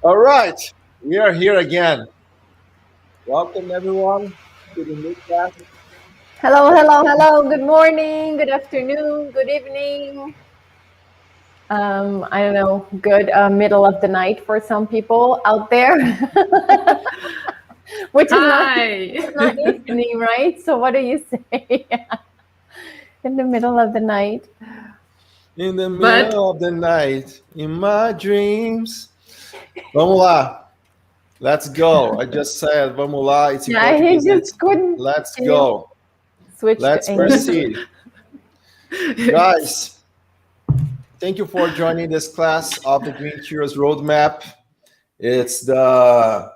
All right, we are here again. Welcome everyone to the new class. Hello, hello, hello. Good morning, good afternoon, good evening. I don't know, good middle of the night for some people out there, which is not Hi. it's not evening, right? So what do you say in the middle of the night? In the But middle of the night, in my dreams. Vamos lá, let's go. I just said vamos lá. It's in Yeah, he Portuguese. just couldn't. Let's Can you go. switch to Let's English? proceed, guys. Thank you for joining this class of the Green Cures Roadmap. It's the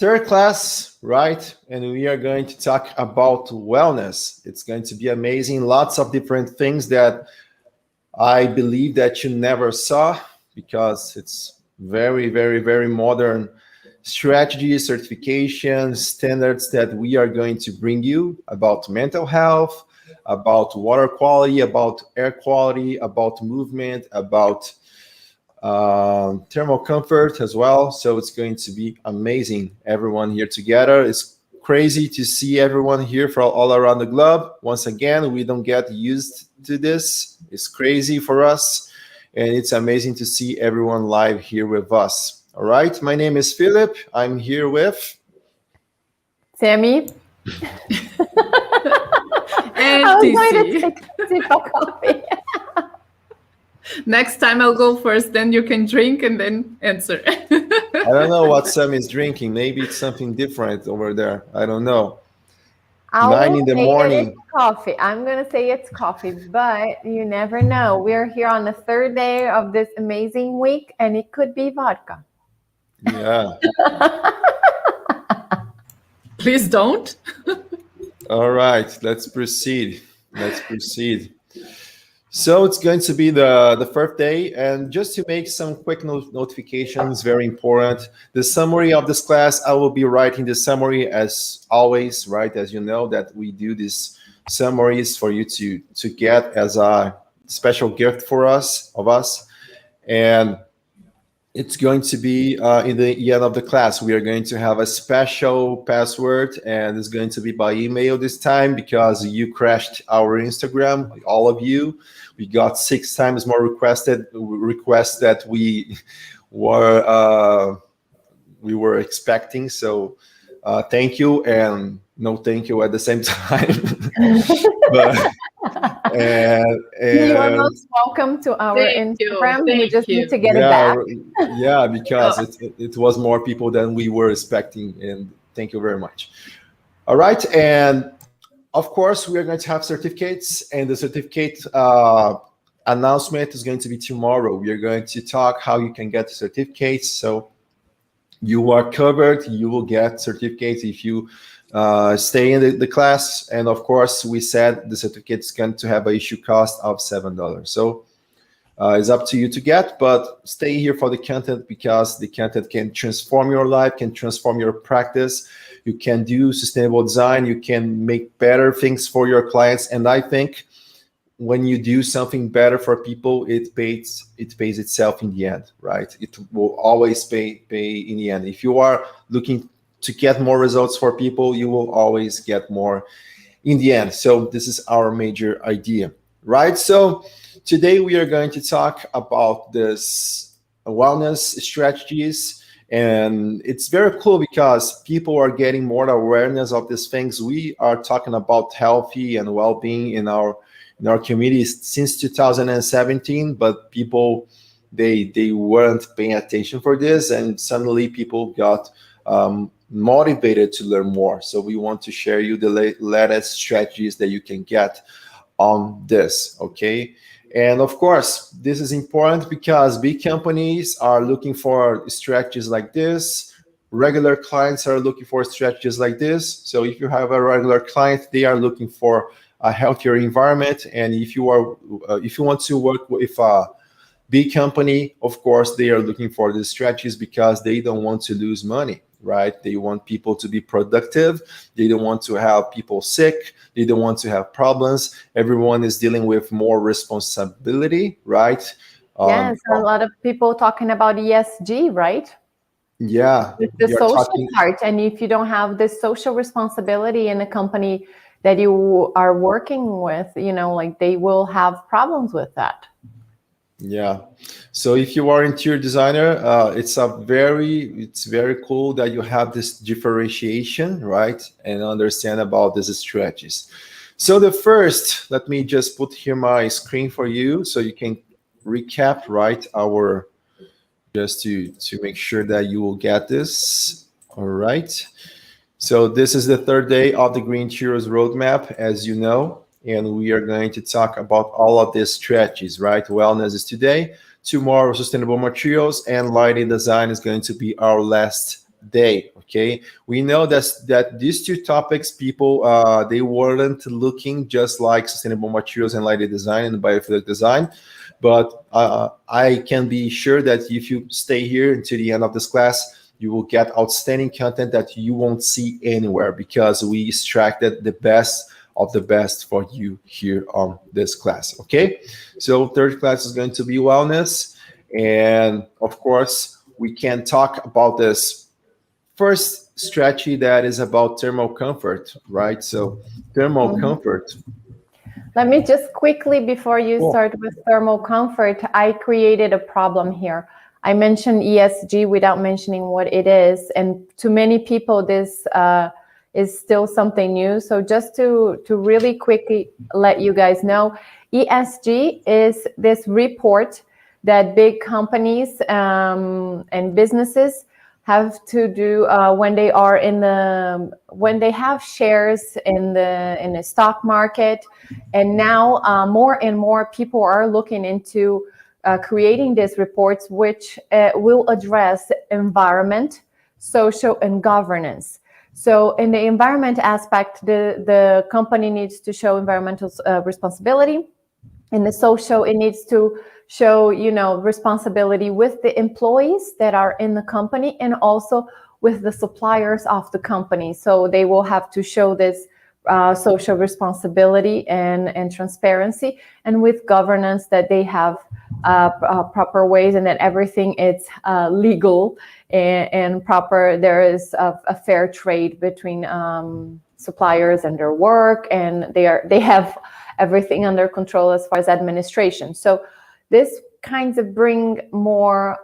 third class, right? And we are going to talk about wellness. It's going to be amazing. Lots of different things that I believe that you never saw because it's very, very, very modern strategies, certifications, standards that we are going to bring you about mental health, about water quality, about air quality, about movement, about thermal comfort as well. So it's going to be amazing. Everyone here together. It's crazy to see everyone here from all around the globe. Once again, we don't get used to this. It's crazy for us. And it's amazing to see everyone live here with us. All right. My name is Philip. I'm here with. Sammy, and I was going to TC. take a sip of coffee. Next time I'll go first, then you can drink and then answer. I don't know what Sam is drinking. Maybe it's something different over there. I don't know. I Nine will in the say that it's morning. coffee. I'm going to say it's coffee, but you never know. We're here on the third day of this amazing week, and it could be vodka. Yeah. Please don't. All right. Let's proceed. Let's proceed. So it's going to be the first day, and just to make some quick notifications, very important. The summary of this class, I will be writing the summary as always, right? As you know that we do these summaries for you to get as a special gift for us, and it's going to be in the end of the class. We are going to have a special password, and it's going to be by email this time because you crashed our Instagram, all of you. We got 6 times more requests that were uh, we were expecting. So thank you and no thank you at the same time. but You are and most welcome to our Thank you. Instagram. We Thank just need to you. get it yeah, back. yeah, because Oh, it was more people than we were expecting, and thank you very much. All right, and of course we are going to have certificates, and the certificate announcement is going to be tomorrow. We are going to talk how you can get certificates. So you are covered. You will get certificates if you stay in the class. And of course, we said the certificate is going to have a issue cost of $7. So it's up to you to get, but stay here for the content because the content can transform your life, can transform your practice. You can do sustainable design. You can make better things for your clients. And I think when you do something better for people, it pays itself in the end, right? It will always pay in the end. If you are looking to get more results for people, you will always get more in the end. So this is our major idea, right? So today we are going to talk about this wellness strategies, and it's very cool because people are getting more awareness of these things. We are talking about healthy and well-being in our communities since 2017, but people they weren't paying attention for this, and suddenly people got motivated to learn more. So we want to share you the latest strategies that you can get on this. Okay. And of course, this is important because big companies are looking for strategies like this. Regular clients are looking for strategies like this. So if you have a regular client, they are looking for a healthier environment. And if you want to work with a big company, of course, they are looking for the strategies because they don't want to lose money, right? They want people to be productive. They don't want to have people sick. They don't want to have problems. Everyone is dealing with more responsibility, right? Yes, a lot of people talking about ESG, right? Yeah, It's the you're social talking. part. And if you don't have this social responsibility in a company that you are working with, like they will have problems with that. Yeah. So if you are interior designer, it's very cool that you have this differentiation, right? And understand about these strategies. So the first, let me just put here my screen for you so you can recap, right? Our just to make sure that you will get this. All right. So this is the third day of the Green Heroes Roadmap, as you know, and we are going to talk about all of these strategies, right? Wellness is today, tomorrow sustainable materials, and lighting design is going to be our last day. Okay, we know that these two topics, people they weren't looking just like sustainable materials and lighting design and biophilic design, but I can be sure that if you stay here until the end of this class, you will get outstanding content that you won't see anywhere because we extracted the best of the best for you here on this class. Okay, so third class is going to be wellness, and of course we can talk about this first strategy that is about thermal comfort, right? So thermal comfort. Let me just quickly, before you Cool. start with thermal comfort, I created a problem here. I mentioned ESG without mentioning what it is. And to many people, this is still something new. So just to really quickly let you guys know, ESG is this report that big companies and businesses have to do when they are when they have shares in the stock market. And now more and more people are looking into creating these reports, which will address environment, social, and governance. So in the environment aspect, the company needs to show environmental responsibility. In the social, it needs to show, responsibility with the employees that are in the company and also with the suppliers of the company. So they will have to show this social responsibility and transparency, and with governance that they have proper ways and that everything is legal and proper. There is a fair trade between suppliers and their work, and they have everything under control as far as administration. So this kinds of bring more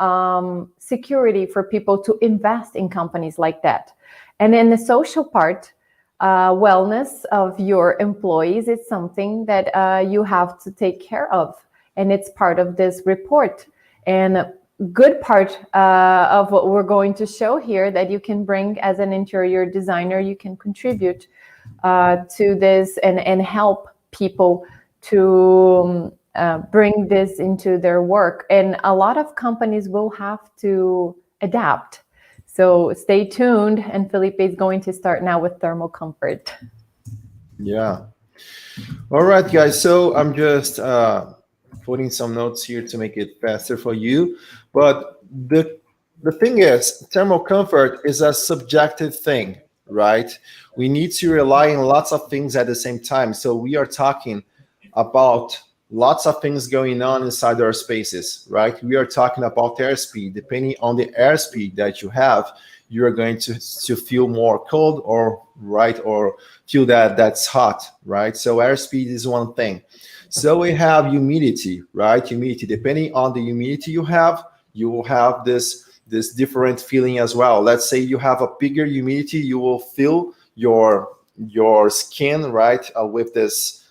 security for people to invest in companies like that. And in the social part, wellness of your employees is something that you have to take care of, and it's part of this report. And good part of what we're going to show here that you can bring as an interior designer, you can contribute to this and help people to bring this into their work. And a lot of companies will have to adapt. So stay tuned, and Felipe is going to start now with thermal comfort. Yeah. All right, guys. So I'm just putting some notes here to make it faster for you. But the thing is, thermal comfort is a subjective thing, right? We need to rely on lots of things at the same time. So we are talking about lots of things going on inside our spaces, right? We are talking about airspeed. Depending on the airspeed that you have, you are going to feel more cold or feel that's hot, right? So airspeed is one thing. So we have humidity, right? Humidity. Depending on the humidity you have, you will have this different feeling as well. Let's say you have a bigger humidity, you will feel your skin, right, with this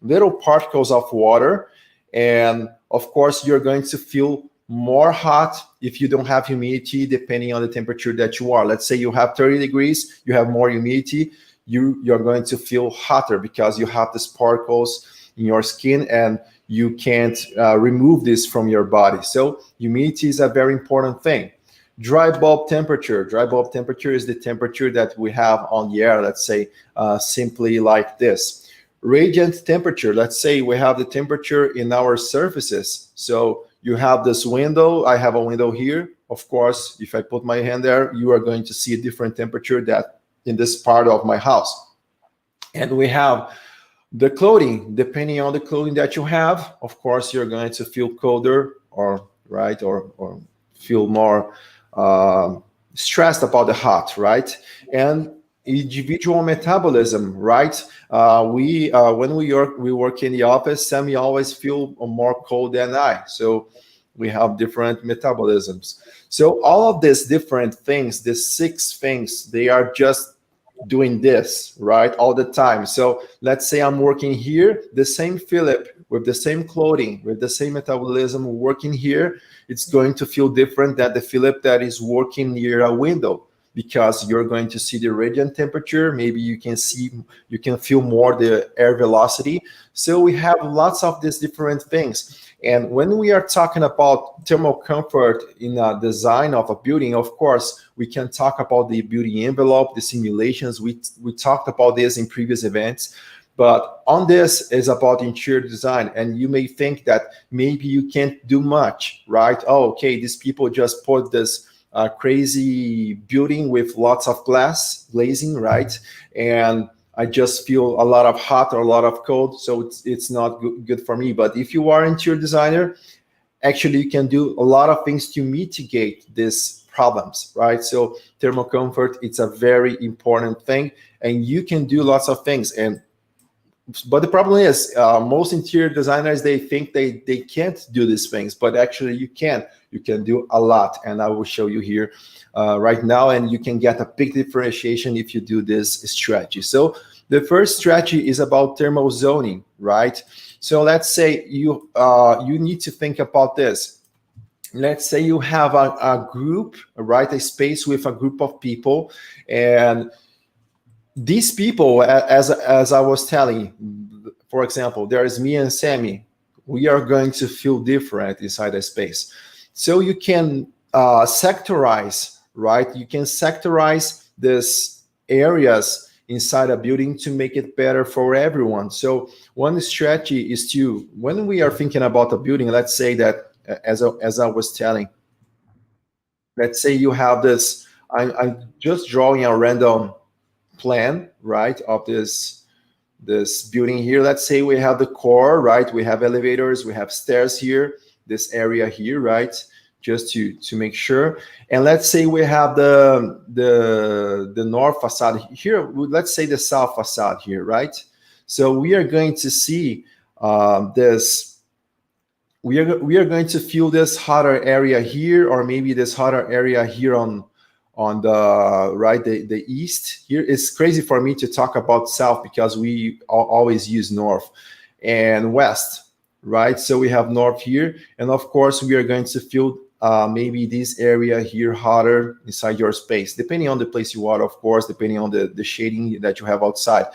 little particles of water. And of course, you're going to feel more hot if you don't have humidity, depending on the temperature that you are. Let's say you have 30 degrees, you have more humidity, you're going to feel hotter because you have these particles in your skin and you can't remove this from your body. So humidity is a very important thing. Dry bulb temperature. Dry bulb temperature is the temperature that we have on the air, let's say simply like this. Radiant temperature, let's say we have the temperature in our surfaces. So you have this window, I have a window here. Of course, if I put my hand there, you are going to see a different temperature that in this part of my house. And we have The clothing, depending on the clothing that you have, of course, you're going to feel colder or right or feel more stressed about the hot, right? And individual metabolism, right? We when we work in the office, Sammy always feel more cold than I. So we have different metabolisms. So all of these different things, these 6 things, they are just doing this right all the time. So let's say I'm working here, the same Philip with the same clothing, with the same metabolism working here, it's going to feel different than the Philip that is working near a window, because you're going to see the radiant temperature. Maybe you can feel more the air velocity. So we have lots of these different things. And when we are talking about thermal comfort in a design of a building, of course, we can talk about the building envelope, the simulations. We talked about this in previous events. But on this is about interior design. And you may think that maybe you can't do much, right? Oh, okay, these people just put this crazy building with lots of glazing, right? And I just feel a lot of hot or a lot of cold, so it's not good for me. But if you are an interior designer, actually you can do a lot of things to mitigate these problems, right? So thermal comfort, it's a very important thing, and you can do lots of things. But the problem is most interior designers, they think they can't do these things, but actually you can do a lot, and I will show you here right now, and you can get a big differentiation if you do this strategy. So the first strategy is about thermal zoning, right? So let's say you need to think about this. Let's say you have a group, right? A space with a group of people, and these people, as I was telling, for example, there is me and Sammy. We are going to feel different inside a space. So you can sectorize, right? You can sectorize these areas inside a building to make it better for everyone. So one strategy is to, when we are thinking about a building, let's say that, as I was telling, let's say you have this, I'm just drawing a random plan, right, of this building here. Let's say we have the core, right? We have elevators, we have stairs here, this area here, right? Just to make sure. And let's say we have the north facade here. Let's say the south facade here, right? So we are going to see this. We are going to feel this hotter area here, or maybe this hotter area here on the right, the east here. It's crazy for me to talk about south because we always use north and west, right? So we have north here, and of course we are going to feel maybe this area here hotter inside your space, depending on the place you are, of course, depending on the shading that you have outside.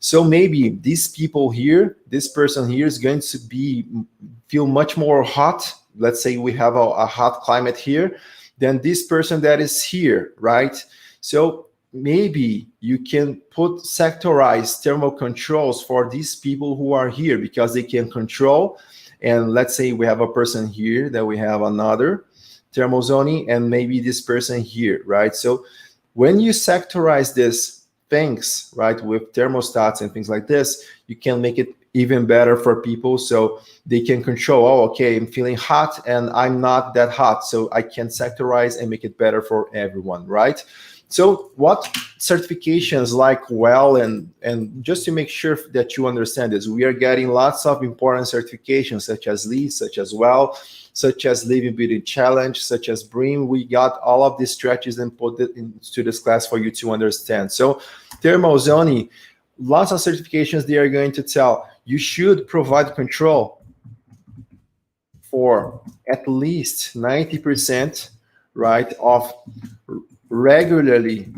So maybe these people here, this person here is going to feel much more hot. Let's say we have a hot climate here than this person that is here, right? So maybe you can put sectorized thermal controls for these people who are here, because they can control. And let's say we have a person here, that we have another thermal zoning, and maybe this person here, right? So when you sectorize these things, right, with thermostats and things like this, you can make it even better for people, so they can control, oh, okay, I'm feeling hot and I'm not that hot, so I can sectorize and make it better for everyone, right? So what certifications like WELL, and just to make sure that you understand this, we are getting lots of important certifications such as LEED, such as WELL, such as Living Building Challenge, such as BREEAM. We got all of these strategies and put it into this class for you to understand. So thermal zoning, lots of certifications, they are going to tell you should provide control for at least 90%, right, of regularly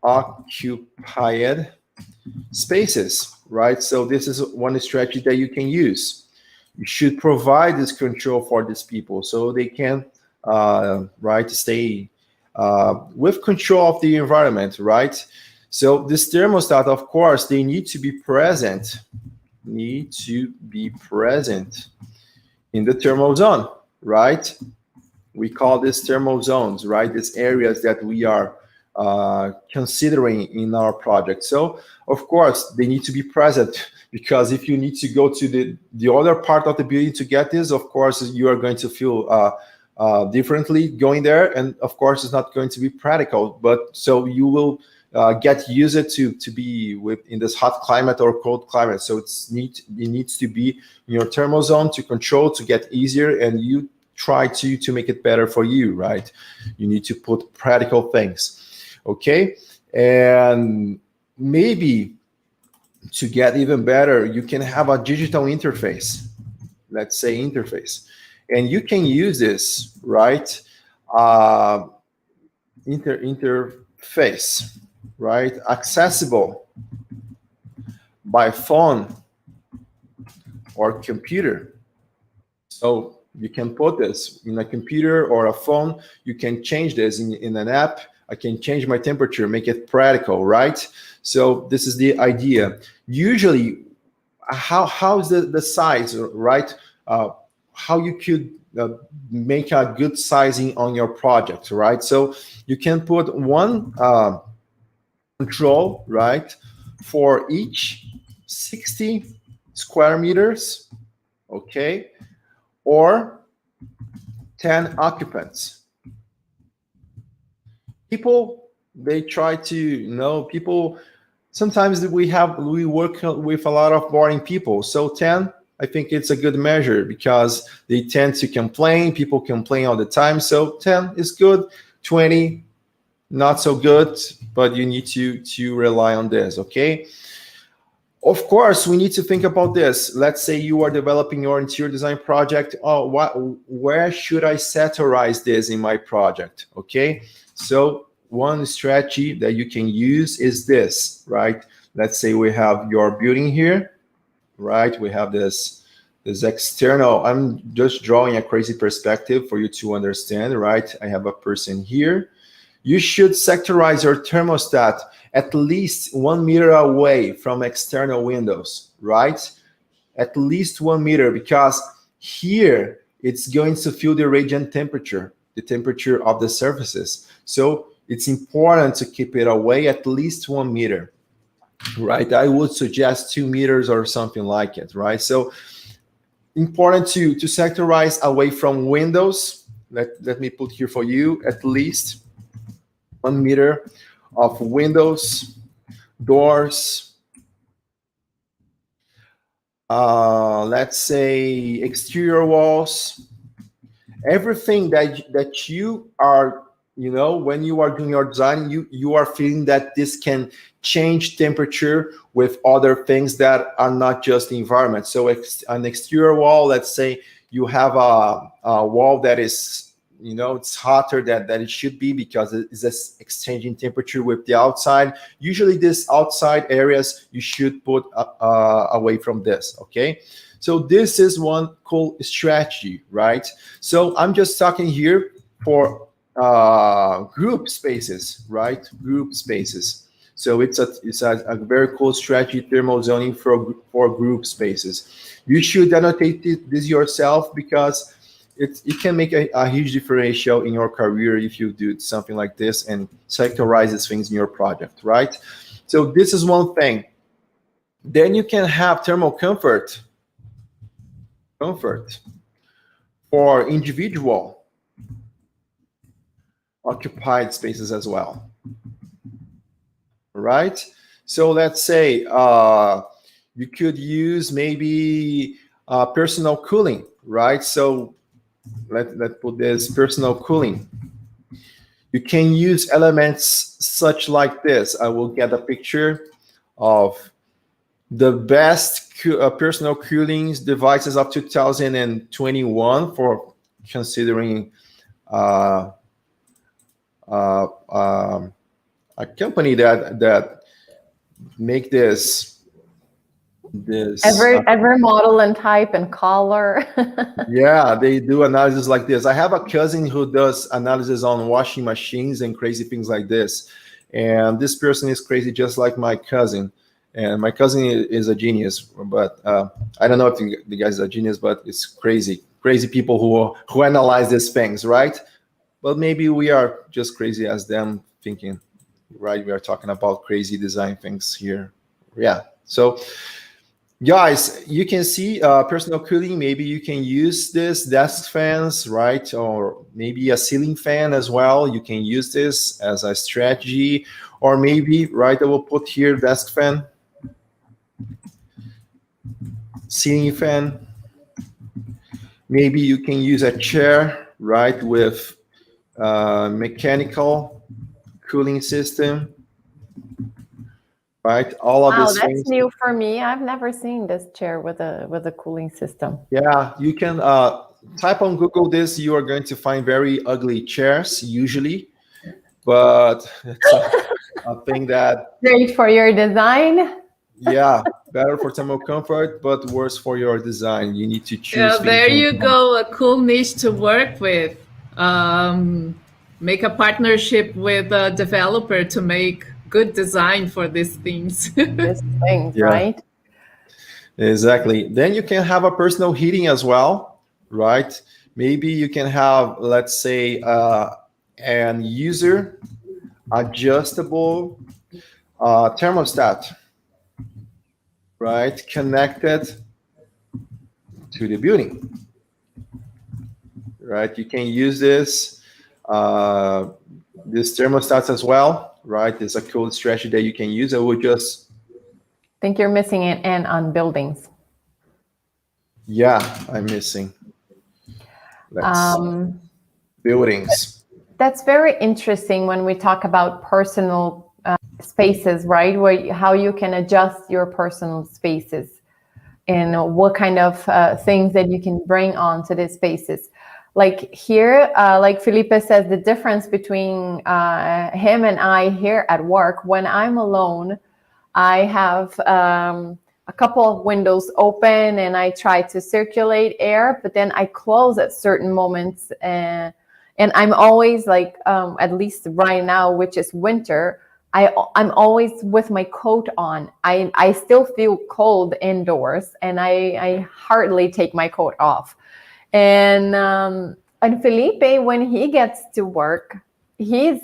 occupied spaces, right? So this is one strategy that you can use. You should provide this control for these people so they can, right, stay with control of the environment, right? So this thermostat, of course, they need to be present, in the thermal zone, right? We call this thermal zones, right? These areas that we are considering in our project. So of course they need to be present, because if you need to go to the other part of the building to get this, of course you are going to feel differently going there, and of course it's not going to be practical. But so you will get used to be in this hot climate or cold climate. So it needs to be in your thermal zone to control, to get easier, and you try to make it better for you, right? You need to put practical things, okay? And maybe to get even better, you can have a digital interface, let's say interface, and you can use this, right? Interface, right? Accessible by phone or computer. So you can put this in a computer or a phone. You can change this in an app. I can change my temperature, make it practical, right? So this is the idea. Usually, how is the size, right? How you could make a good sizing on your project, right? So you can put one control, right, for each 60 square meters, okay, or 10 occupants. People, they try to, people, sometimes we work with a lot of boring people. So 10, I think it's a good measure, because they tend to complain. People complain all the time. So 10 is good, 20, not so good, but you need to rely on this, okay? Of course, we need to think about this. Let's say you are developing your interior design project. Where should I satirize this in my project? Okay, so one strategy that you can use is this, right? Let's say we have your building here, right? We have this external. I'm just drawing a crazy perspective for you to understand, right? I have a person here. You should sectorize your thermostat at least 1 meter away from external windows, right? At least 1 meter, because here it's going to feel the radiant temperature, the temperature of the surfaces. So it's important to keep it away at least 1 meter, right? I would suggest 2 meters or something like it, right? So important to sectorize away from windows. Let me put here for you, at least 1 meter of windows, doors, let's say exterior walls, everything that you are, when you are doing your design, you are feeling that this can change temperature with other things that are not just the environment. So an exterior wall, let's say you have a wall that is, it's hotter than it should be, because it's exchanging temperature with the outside. Usually these outside areas you should put away from this, okay? So this is one cool strategy, right? So I'm just talking here for group spaces, right? Group spaces. So it's a very cool strategy, thermal zoning for group spaces. You should annotate this yourself, because it can make a huge differential in your career if you do something like this and sectorize things in your project, right? So this is one thing. Then you can have thermal comfort for individual occupied spaces as well, right? So let's say you could use maybe personal cooling, right? So let's put this personal cooling. You can use elements such like this. I will get a picture of the best personal cooling devices of 2021 for considering a company that make this every model and type and color. Yeah, they do analysis like this. I have a cousin who does analysis on washing machines and crazy things like this, and this person is crazy just like my cousin, and my cousin is a genius. But I don't know if the guy's a genius, but it's crazy people who analyze these things, right? But maybe we are just crazy as them, thinking right? We are talking about crazy design things here. Yeah. So guys, you can see personal cooling. Maybe you can use this desk fans, right? Or maybe a ceiling fan as well. You can use this as a strategy. Or maybe, right, I will put here desk fan, ceiling fan. Maybe you can use a chair, right, with mechanical cooling system, right? All of Wow, these that's things. new for me. I've never seen this chair with a cooling system. Yeah, you can type on Google this. You are going to find very ugly chairs usually, but it's a thing that, Great for your design. yeah, better for thermal comfort, but worse for your design. You need to choose. Yeah, there things. you go. A cool niche to work with. Make a partnership with a developer to make good design for these things. These things, Yeah. right? Exactly. Then you can have a personal heating as well, right? Maybe you can have, let's say, an user adjustable thermostat, right? Connected to the building, right? You can use this thermostats as well, right? It's a cool strategy that you can use. I would just, Think you're missing an N on buildings. yeah, I'm missing. Buildings. That's very interesting when we talk about personal spaces, right? How you can adjust your personal spaces and what kind of things that you can bring onto these spaces. Like here, like Felipe says, the difference between him and I here at work, when I'm alone, I have a couple of windows open and I try to circulate air, but then I close at certain moments. And I'm always like, at least right now, which is winter, I'm always with my coat on. I still feel cold indoors and I hardly take my coat off. And Felipe, when he gets to work, he's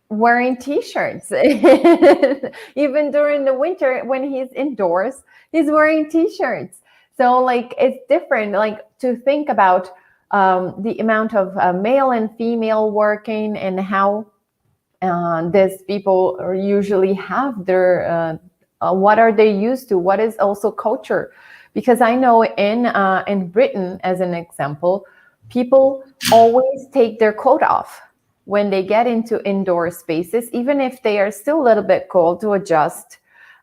wearing t-shirts. Even during the winter when he's indoors, he's wearing t-shirts. So like it's different, like to think about the amount of male and female working and how these people usually have their what are they used to, what is also culture. Because I know in Britain, as an example, people always take their coat off when they get into indoor spaces, even if they are still a little bit cold, to adjust.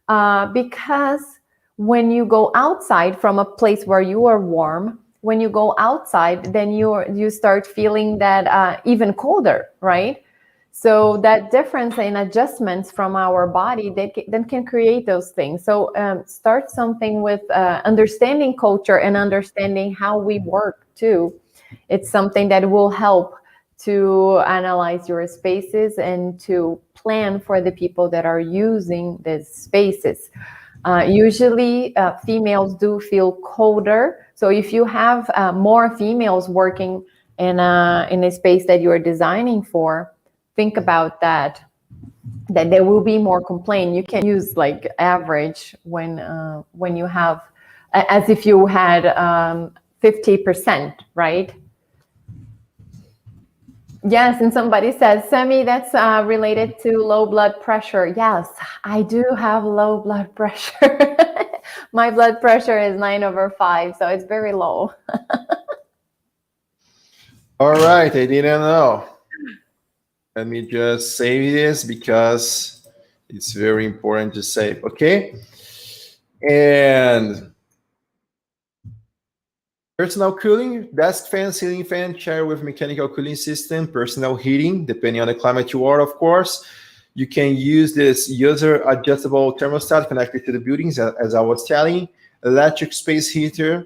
Because when you go outside from a place where you are warm, when you go outside, then you start feeling that even colder, right? So that difference in adjustments from our body, then can create those things. So start something with understanding culture and understanding how we work too. It's something that will help to analyze your spaces and to plan for the people that are using these spaces. Usually females do feel colder. So if you have more females working in a space that you're designing for, think about that there will be more complaint. You can use like average when you have, as if you had 50%, right? Yes, and somebody says, Semi, that's related to low blood pressure. Yes, I do have low blood pressure. My blood pressure is 9/5, so it's very low. All right, I didn't know. Let me just save this because it's very important to save, okay? And personal cooling, desk fan, ceiling fan, chair with mechanical cooling system, personal heating, depending on the climate you are, of course. You can use this user adjustable thermostat connected to the buildings, as I was telling, electric space heater,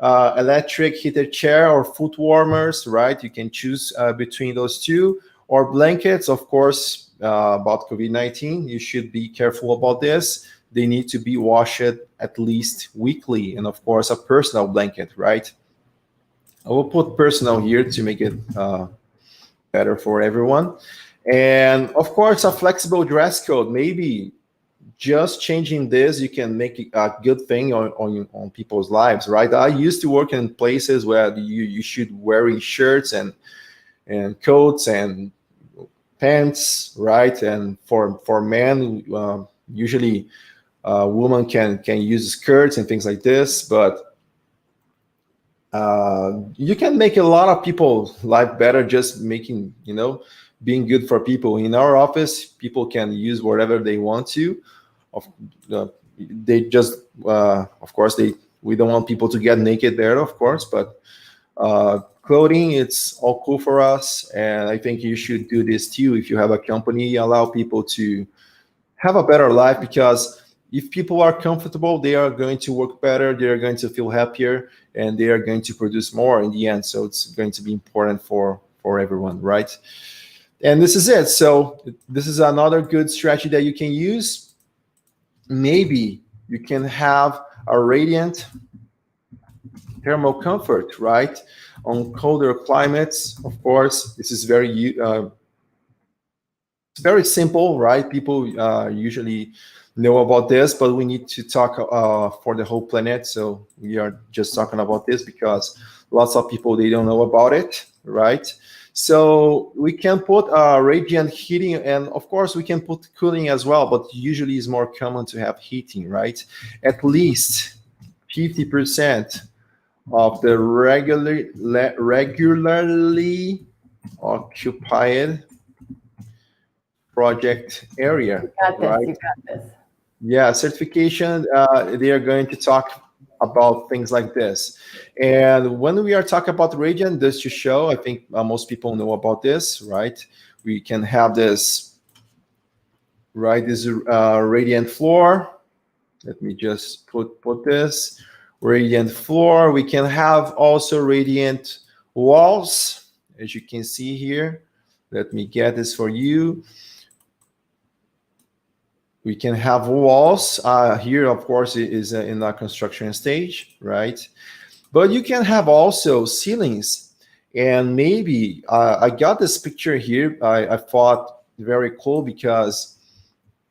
electric heated chair or foot warmers, right? You can choose between those two, or blankets, of course, about COVID-19. You should be careful about this. They need to be washed at least weekly, and of course, a personal blanket, right? I will put personal here to make it better for everyone. And of course, a flexible dress code. Maybe just changing this, you can make it a good thing on people's lives, right? I used to work in places where you should wearing shirts and coats and pants, right? And for men, usually women can use skirts and things like this, but you can make a lot of people's life better just making, being good for people. In our office, people can use whatever they want to. They just, of course, we don't want people to get naked there, of course, but clothing, it's all cool for us. And I think you should do this too. If you have a company, allow people to have a better life, because if people are comfortable, they are going to work better, they are going to feel happier, and they are going to produce more in the end. So it's going to be important for everyone, right? And this is it. So this is another good strategy that you can use. Maybe you can have a radiant thermal comfort, right? On colder climates, of course, this is very simple, right? People usually know about this, but we need to talk for the whole planet. So we are just talking about this because lots of people, they don't know about it, right? So we can put radiant heating, and of course we can put cooling as well, but usually it's more common to have heating, right? At least 50% of the regularly occupied project area. You got this, right? you got this. Yeah, certification, they are going to talk about things like this. And when we are talking about radiant, this to show, I think most people know about this, right? We can have this, right? This radiant floor. Let me just put this. Radiant floor. We can have also radiant walls, as you can see here. Let me get this for you. We can have walls. Here, of course, it is in the construction stage, right? But you can have also ceilings. And maybe I got this picture here. I thought very cool because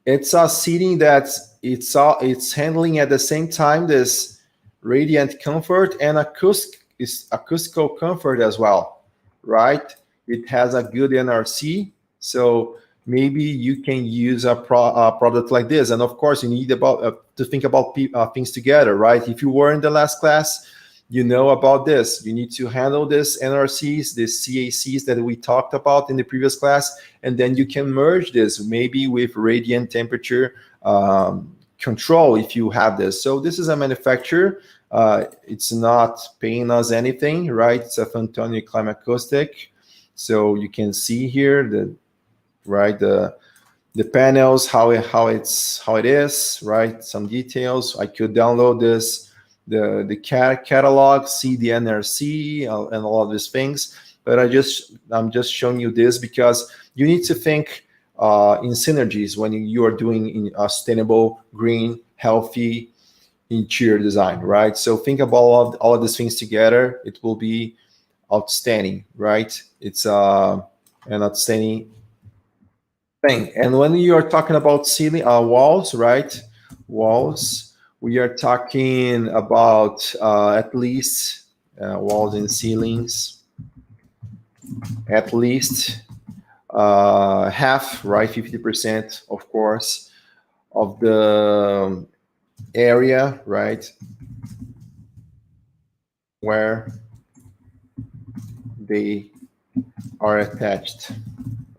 it's a seating that it's handling at the same time this radiant comfort and acoustical comfort as well, right? It has a good NRC. So maybe you can use a product like this. And of course, you need to think about things together, right? If you were in the last class, you know about this. You need to handle this NRCs, this CACs that we talked about in the previous class, and then you can merge this maybe with radiant temperature control if you have this. So this is a manufacturer. It's not paying us anything, right? It's a Fantoni Climate Acoustic. So you can see here the panels, how it is, right? Some details. I could download this, the catalog, see the NRC and all of these things. But I'm just showing you this because you need to think in synergies when you are doing a sustainable, green, healthy interior design, right? So think about all of these things together. It will be outstanding, right? It's an outstanding thing. And when you are talking about ceiling walls, right? Walls, we are talking about at least walls and ceilings, at least half, right? 50%, of course, of the area, right? Where they are attached.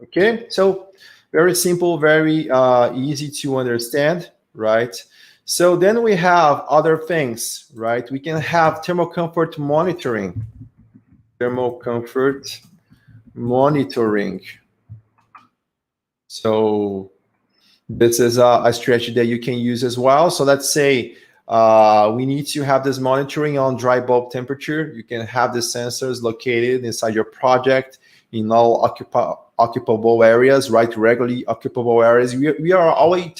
Okay, so very simple, very easy to understand, right? So then we have other things, right? We can have thermal comfort monitoring. Thermal comfort monitoring. So this is a strategy that you can use as well. So let's say we need to have this monitoring on dry bulb temperature. You can have the sensors located inside your project in all occupable areas, right? Regularly occupable areas. We are always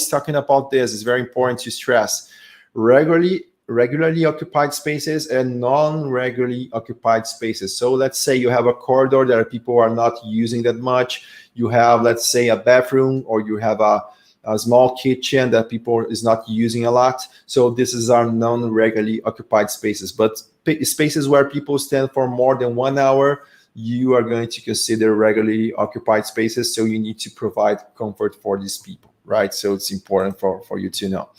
talking about this. It's very important to stress. Regularly regularly occupied spaces and non-regularly occupied spaces. So let's say you have a corridor that people are not using that much. You have, let's say, a bathroom, or you have a small kitchen that people is not using a lot. So this is our non-regularly occupied spaces. But spaces where people stand for more than 1 hour, you are going to consider regularly occupied spaces. So you need to provide comfort for these people, right? So it's important for you to know.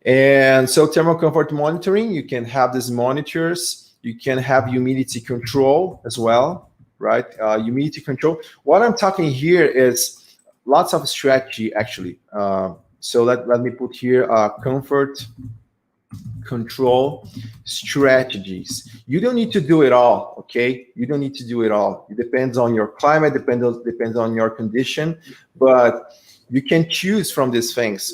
And so thermal comfort monitoring, you can have these monitors. You can have humidity control as well, right? Humidity control. What I'm talking here is lots of strategy, actually. So let me put here comfort control strategies. You don't need to do it all, okay? You don't need to do it all. It depends on your climate, depends on your condition, but you can choose from these things,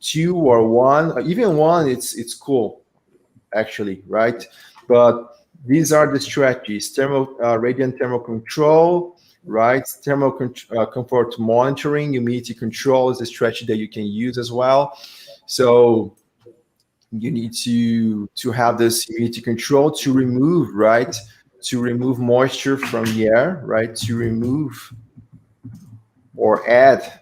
2 or 1, even 1. It's cool, actually, right? But these are the strategies: radiant thermal control, right? Thermal comfort monitoring, humidity control is a strategy that you can use as well. So you need to have this humidity control to remove, right? To remove moisture from the air, right? To remove or add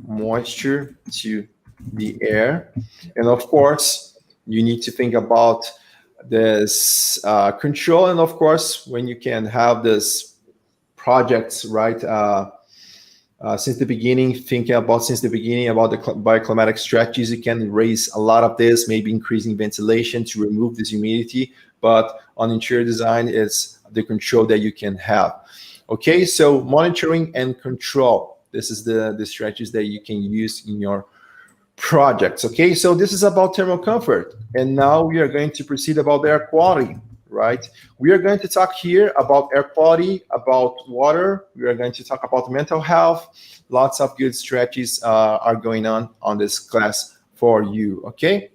moisture to the air. And of course, you need to think about this control. And of course, when you can have this projects, right? Since the beginning, thinking about since the beginning about the bioclimatic strategies, you can raise a lot of this, maybe increasing ventilation to remove this humidity. But on interior design, it's the control that you can have. Okay, so monitoring and control. This is the strategies that you can use in your projects. Okay, so this is about thermal comfort. And now we are going to proceed about air quality, right? We are going to talk here about air quality, about water. We are going to talk about mental health. Lots of good strategies are going on this class for you. Okay,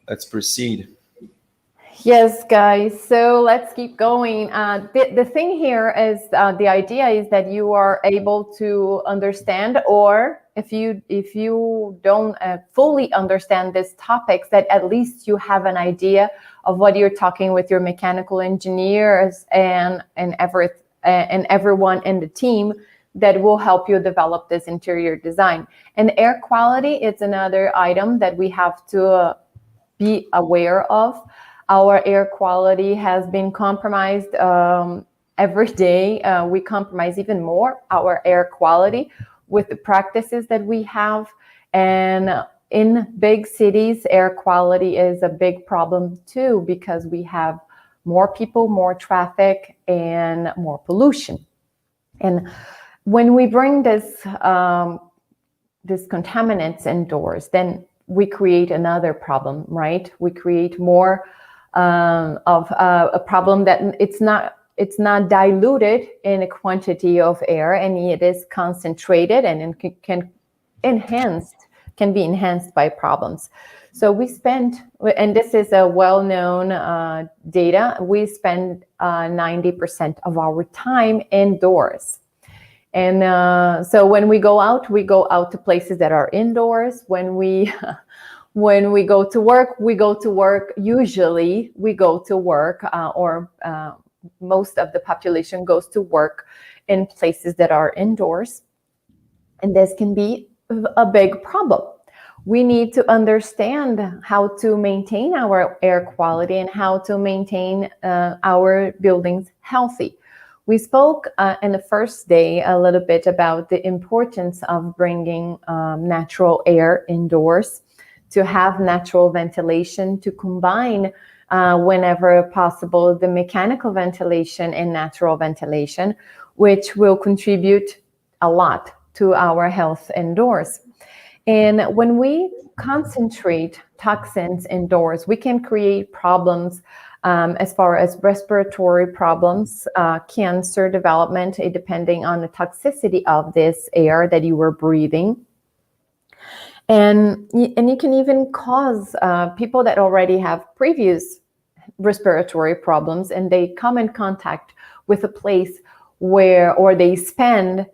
let's proceed. Yes, guys. So let's keep going. The thing here is the idea is that you are able to understand, or if you don't fully understand these topics, that at least you have an idea of what you're talking with your mechanical engineers and everyone in the team that will help you develop this interior design. And air quality is another item that we have to be aware of. Our air quality has been compromised every day. We compromise even more our air quality with the practices that we have. And in big cities, air quality is a big problem too, because we have more people, more traffic, and more pollution. And when we bring this contaminants indoors, then we create another problem, right? We create more of a problem that it's not diluted in a quantity of air, and it is concentrated, and it can be enhanced by problems. So we spend, and this is a well-known data, we spend 90% of our time indoors. And so when we go out to places that are indoors. When we go to work, usually we go to work, or most of the population goes to work in places that are indoors. And this can be a big problem. We need to understand how to maintain our air quality and how to maintain our buildings healthy. We spoke in the first day a little bit about the importance of bringing natural air indoors, to have natural ventilation, to combine whenever possible the mechanical ventilation and natural ventilation, which will contribute a lot to our health indoors. And when we concentrate toxins indoors, we can create problems as far as respiratory problems, cancer development, depending on the toxicity of this air that you were breathing. And you can even cause people that already have previous respiratory problems, and they come in contact with a place where, or they spend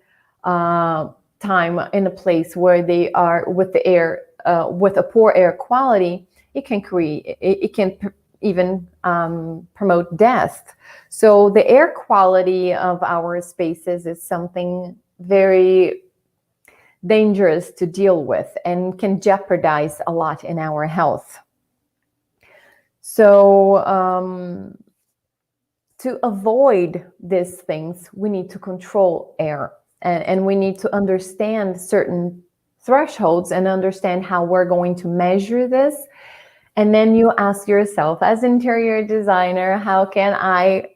time in a place where they are with the air, with a poor air quality, it can even promote death. So the air quality of our spaces is something very dangerous to deal with and can jeopardize a lot in our health. So to avoid these things, we need to control air, and we need to understand certain thresholds and understand how we're going to measure this. And then you ask yourself, as interior designer, how can I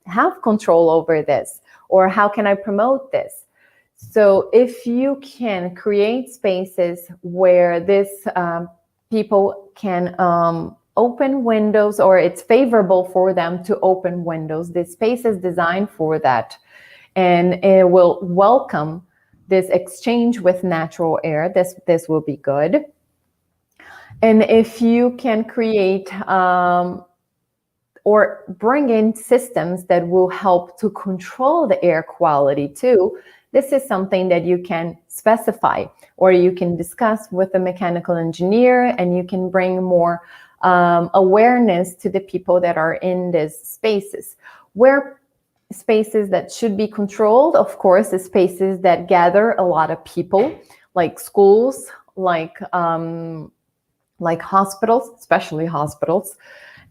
have control over this? Or how can I promote this? So if you can create spaces where this people can open windows, or it's favorable for them to open windows, this space is designed for that. And it will welcome this exchange with natural air. This will be good. And if you can create or bring in systems that will help to control the air quality too, this is something that you can specify, or you can discuss with the mechanical engineer, and you can bring more awareness to the people that are in these spaces. Where spaces that should be controlled, of course, is spaces that gather a lot of people, like schools, like hospitals, especially hospitals,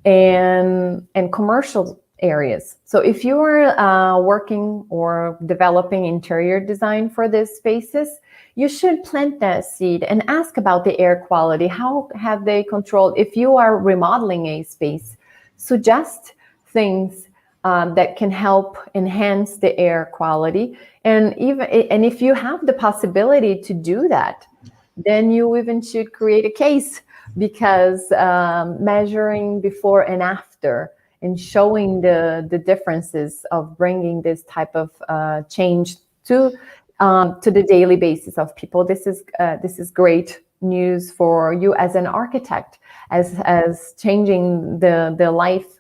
and commercial areas. So if you are working or developing interior design for these spaces, you should plant that seed and ask about the air quality. How have they controlled? If you are remodeling a space, suggest things that can help enhance the air quality. And if you have the possibility to do that, then you even should create a case, because measuring before and after and showing the differences of bringing this type of change to the daily basis of people. This is great news for you as an architect, as changing the life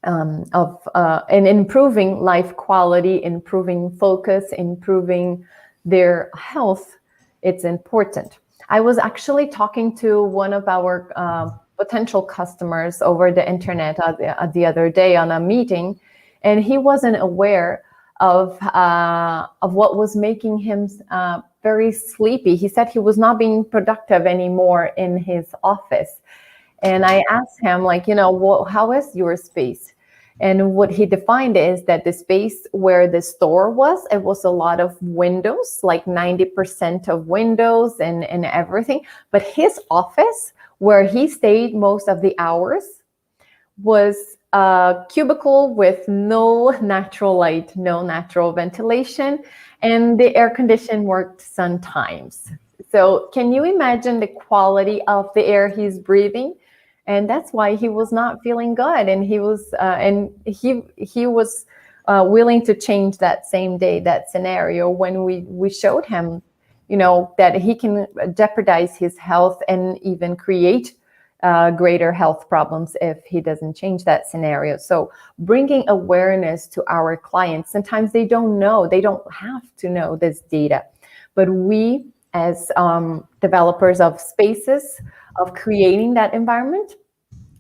and improving life quality, improving focus, improving their health. It's important. I was actually talking to one of our potential customers over the internet the other day on a meeting, and he wasn't aware of what was making him very sleepy. He said he was not being productive anymore in his office. And I asked him, like, how is your space? And what he defined is that the space where the store was, it was a lot of windows, like 90% of windows and everything. But his office, where he stayed most of the hours, was a cubicle with no natural light, no natural ventilation, and the air condition worked sometimes. So can you imagine the quality of the air he's breathing? And that's why he was not feeling good, and he was willing to change that same day, that scenario, when we showed him, that he can jeopardize his health and even create greater health problems if he doesn't change that scenario. So bringing awareness to our clients, sometimes they don't know, they don't have to know this data, but we as developers of spaces, of creating that environment,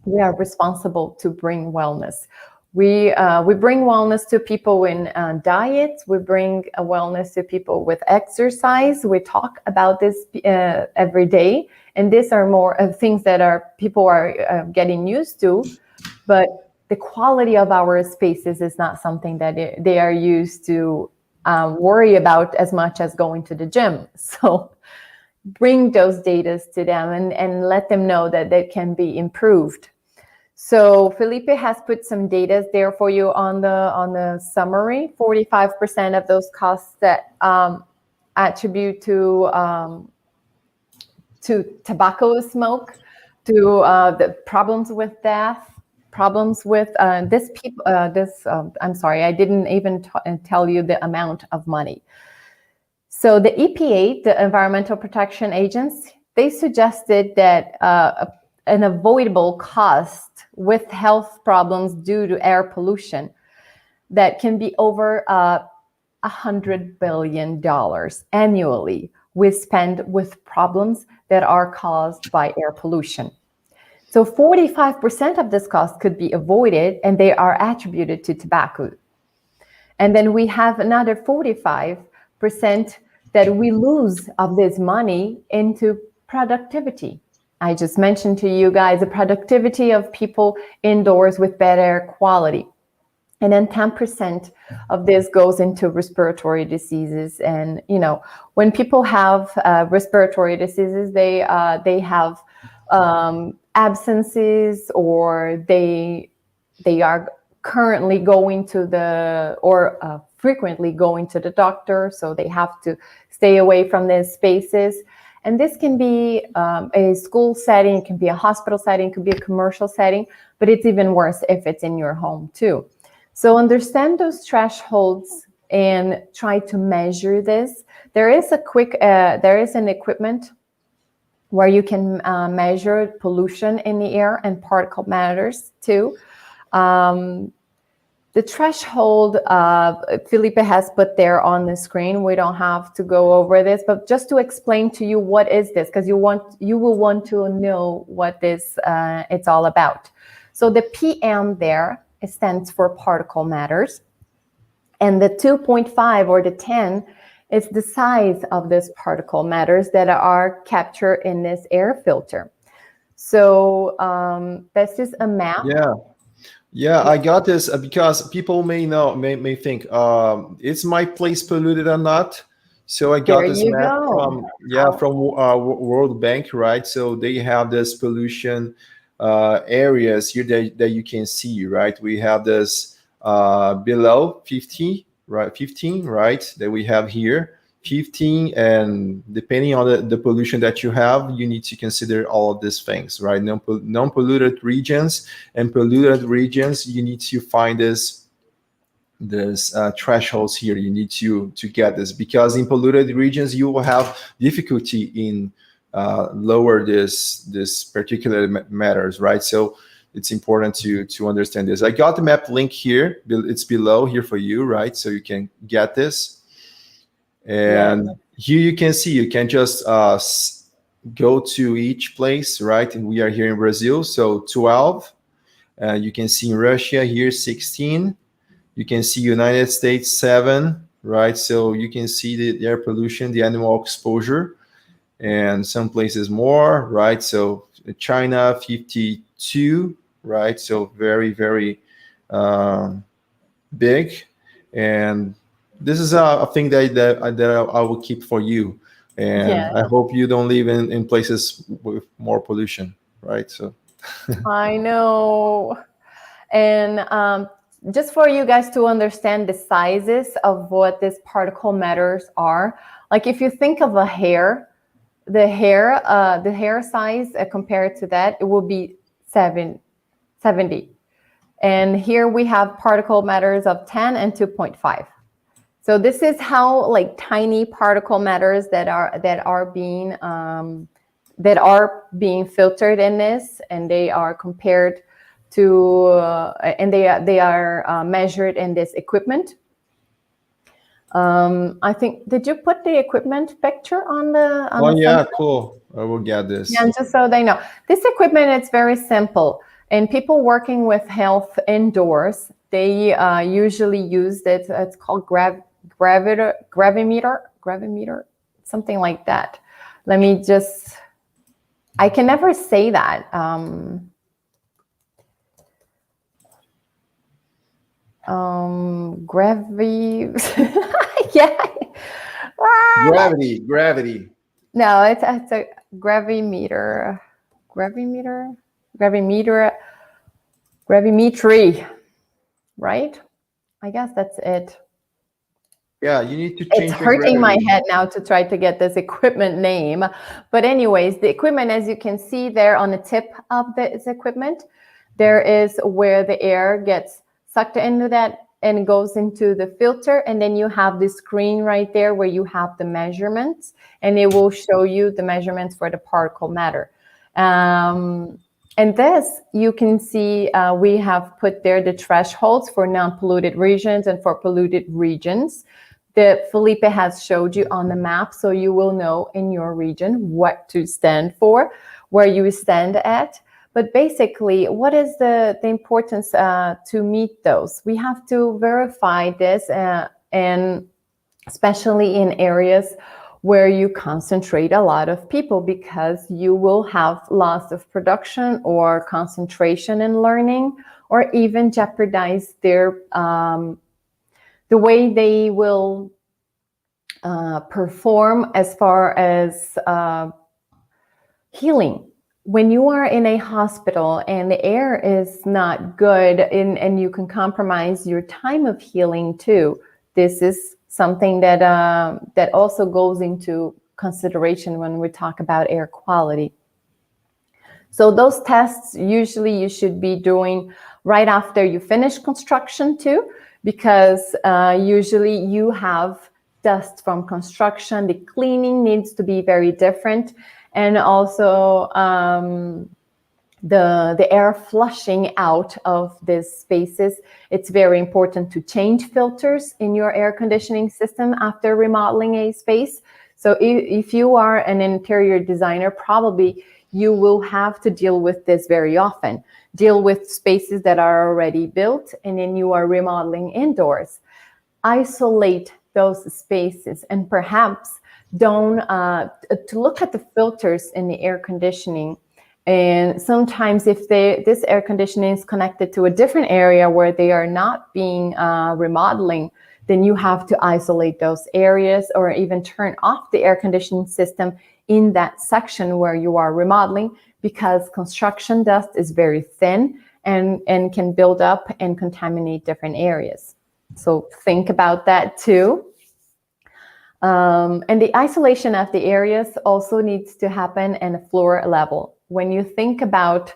we are responsible to bring wellness. We bring wellness to people in diets. We bring wellness to people with exercise. We talk about this every day, and these are more things that people are getting used to. But the quality of our spaces is not something that they are used to worry about as much as going to the gym. So bring those data to them and let them know that they can be improved. So Felipe has put some data there for you on the summary. 45% of those costs that attribute to tobacco smoke, to the problems with death, problems with I'm sorry, I didn't even tell you the amount of money. So the EPA, the Environmental Protection Agency, they suggested that an avoidable cost with health problems due to air pollution that can be over $100 billion annually we spend with problems that are caused by air pollution. So 45% of this cost could be avoided, and they are attributed to tobacco. And then we have another 45% that we lose of this money into productivity. I just mentioned to you guys the productivity of people indoors with better quality. And then 10% of this goes into respiratory diseases. And, you know, when people have respiratory diseases, they have absences, or they are currently going to frequently going to the doctor, so they have to stay away from these spaces. And this can be a school setting, it can be a hospital setting, it could be a commercial setting, but it's even worse if it's in your home too. So understand those thresholds and try to measure this. There is an equipment where you can measure pollution in the air and particle matters too. The threshold Felipe has put there on the screen. We don't have to go over this, but just to explain to you what is this, because you will want to know what this it's all about. So the PM there, it stands for particle matters, and the 2.5 or the 10 is the size of this particle matters that are captured in this air filter. So this is a map. Yeah, I got this because people may think, is my place polluted or not? So I got this map from World Bank, right? So they have this pollution areas here that you can see, right? We have this below 50, right? 15, right? That we have here. 15, and depending on the pollution that you have, you need to consider all of these things, right? Non-polluted regions and polluted regions, you need to find this thresholds here. You need to get this, because in polluted regions you will have difficulty in lower this particular matters, right? So it's important to understand this. I got the map link here. It's below here for you, right? So you can get this. And here you can see, you can just go to each place, right? And we are here in Brazil, so 12. You can see in Russia here 16. You can see United States 7, right? So you can see the air pollution, the animal exposure, and some places more, right? So China 52, right? So very, very big. And this is a thing that I will keep for you, and I hope you don't live in places with more pollution, right? So I know. And just for you guys to understand the sizes of what these particle matters are, like if you think of a hair, the hair size compared to that, it will be 70. And here we have particle matters of 10 and 2.5. So this is how like tiny particle matters that are being filtered in this, and they are compared to and they are measured in this equipment. I think, did you put the equipment picture on the? Cool. I will get this. Yeah, just so they know, this equipment, it's very simple, and people working with health indoors, they usually use it. It's called gravimeter, something like that. Let me just, I can never say that. Gravity. No, it's a gravimeter, gravimetry, right? I guess that's it. Yeah, you need to change. It's hurting my head now to try to get this equipment name. But anyways, the equipment, as you can see there on the tip of this equipment, there is where the air gets sucked into that and goes into the filter. And then you have the screen right there where you have the measurements, and it will show you the measurements for the particle matter. And this, you can see we have put there the thresholds for non-polluted regions and for polluted regions that Felipe has showed you on the map, so you will know in your region what to stand for, where you stand at. But basically, what is the importance to meet those? We have to verify this, and especially in areas where you concentrate a lot of people, because you will have loss of production or concentration in learning, or even jeopardize their the way they will perform as far as healing. When you are in a hospital and the air is not good, and you can compromise your time of healing too, this is something that that also goes into consideration when we talk about air quality. So those tests usually you should be doing right after you finish construction too, because usually you have dust from construction. The cleaning needs to be very different, and also the air flushing out of these spaces. It's very important to change filters in your air conditioning system after remodeling a space. So if you are an interior designer, probably you will have to deal with this very often. Deal with spaces that are already built, and then you are remodeling indoors. Isolate those spaces, and perhaps don't to look at the filters in the air conditioning. And sometimes if this air conditioning is connected to a different area where they are not being remodeling, then you have to isolate those areas, or even turn off the air conditioning system in that section where you are remodeling, because construction dust is very thin and can build up and contaminate different areas. So think about that too. And the isolation of the areas also needs to happen at a floor level. When you think about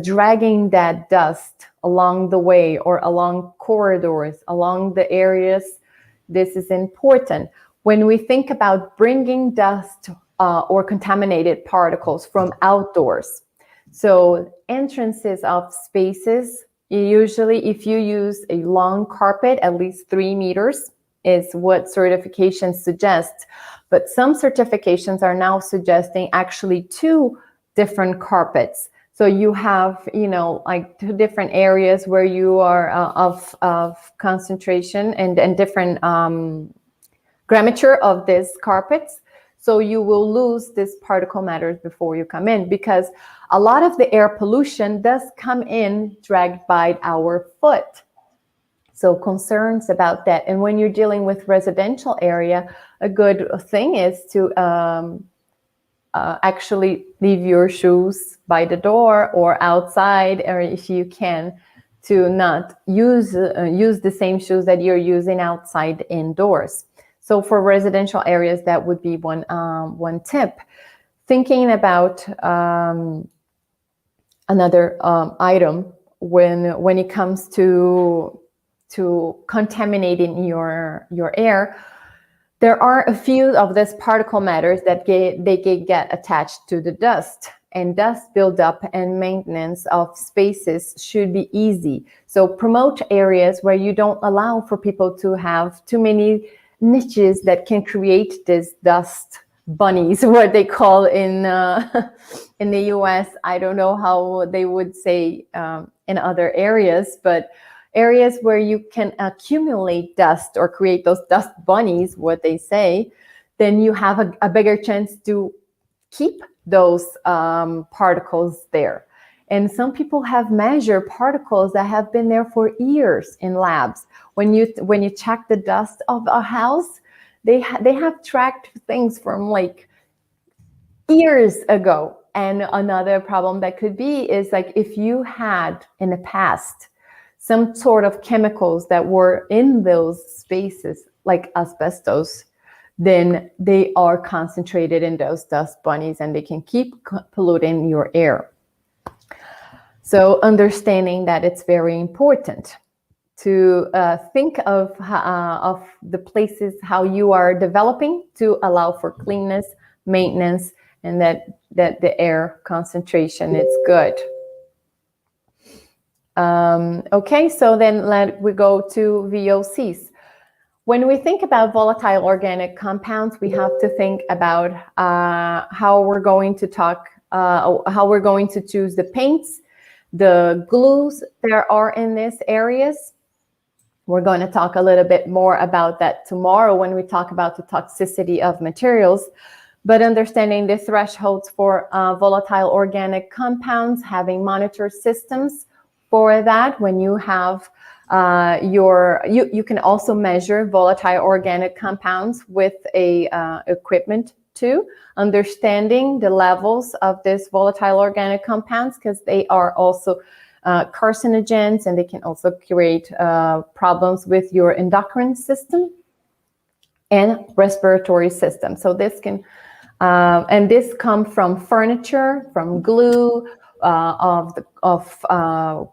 dragging that dust along the way, or along corridors, along the areas, this is important. When we think about bringing dust or contaminated particles from outdoors, so entrances of spaces, usually if you use a long carpet, at least 3 meters is what certifications suggest. But some certifications are now suggesting actually 2 different carpets. So you have, like 2 different areas where you are of concentration and different grammature of these carpets. So you will lose this particle matters before you come in, because a lot of the air pollution does come in dragged by our foot. So concerns about that. And when you're dealing with residential area, a good thing is to actually leave your shoes by the door or outside, or if you can, to not use the same shoes that you're using outside indoors. So for residential areas, that would be one tip. Thinking about another item when it comes to contaminating your air, there are a few of these particle matters that get attached to the dust, and dust buildup and maintenance of spaces should be easy. So promote areas where you don't allow for people to have too many niches that can create this dust bunnies, what they call in the US. I don't know how they would say in other areas, but areas where you can accumulate dust or create those dust bunnies, what they say, then you have a bigger chance to keep those particles there. And some people have measured particles that have been there for years in labs. When you check the dust of a house, they have tracked things from like years ago. And another problem that could be is like if you had in the past some sort of chemicals that were in those spaces, like asbestos, then they are concentrated in those dust bunnies and they can keep polluting your air. So understanding that it's very important to think of the places how you are developing to allow for cleanness, maintenance, and that the air concentration is good. Okay, so then we go to VOCs. When we think about volatile organic compounds, we have to think about how we're going to talk how we're going to choose the paints, the glues there are in these areas. We're going to talk a little bit more about that tomorrow when we talk about the toxicity of materials. But understanding the thresholds for volatile organic compounds, having monitor systems for that. When you have you can also measure volatile organic compounds with a equipment too, understanding the levels of this volatile organic compounds, because they are also carcinogens, and they can also create problems with your endocrine system and respiratory system. So this can, and this come from furniture, from glue, of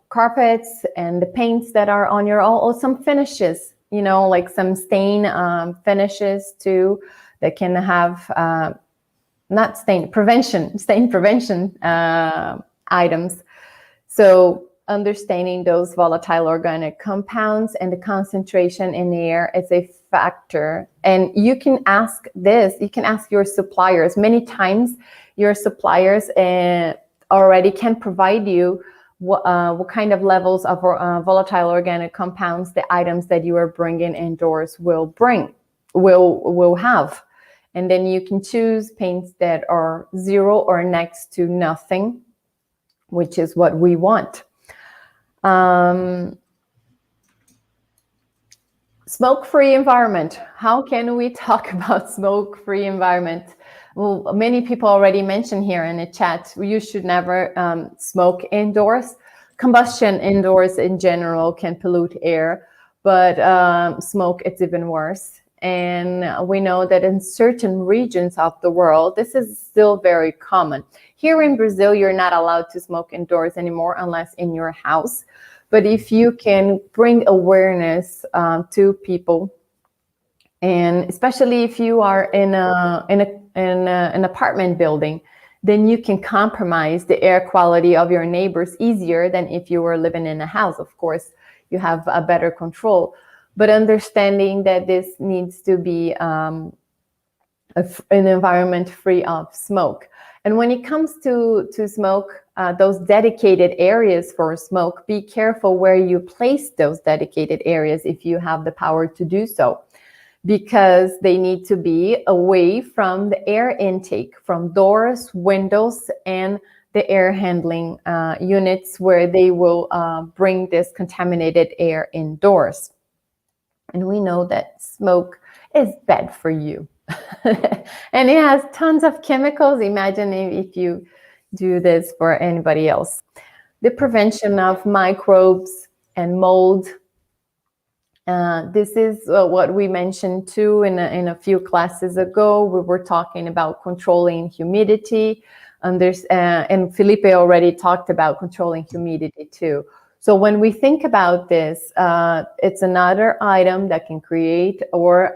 carpets, and the paints that are on your, or some finishes, you know, like some stain finishes too, that can have not stain prevention items. So understanding those volatile organic compounds and the concentration in the air is a factor. And you can ask your suppliers. Many times your suppliers already can provide you what kind of levels of volatile organic compounds the items that you are bringing indoors will have. And then you can choose paints that are 0 or next to nothing, which is what we want. Smoke-free environment. How can we talk about smoke-free environment? Well, many people already mentioned here in the chat, you should never smoke indoors. Combustion indoors in general can pollute air, but smoke, it's even worse. And we know that in certain regions of the world, this is still very common. Here in Brazil, you're not allowed to smoke indoors anymore unless in your house. But if you can bring awareness to people, and especially if you are in an apartment building, then you can compromise the air quality of your neighbors easier than if you were living in a house. Of course, you have a better control. But understanding that this needs to be an environment free of smoke. And when it comes to smoke, those dedicated areas for smoke, be careful where you place those dedicated areas if you have the power to do so, because they need to be away from the air intake, from doors, windows, and the air handling units where they will bring this contaminated air indoors. And we know that smoke is bad for you. And it has tons of chemicals. Imagine if you do this for anybody else. The prevention of microbes and mold. This is what we mentioned too in a few classes ago. We were talking about controlling humidity. And Felipe already talked about controlling humidity too. So when we think about this, it's another item that can create or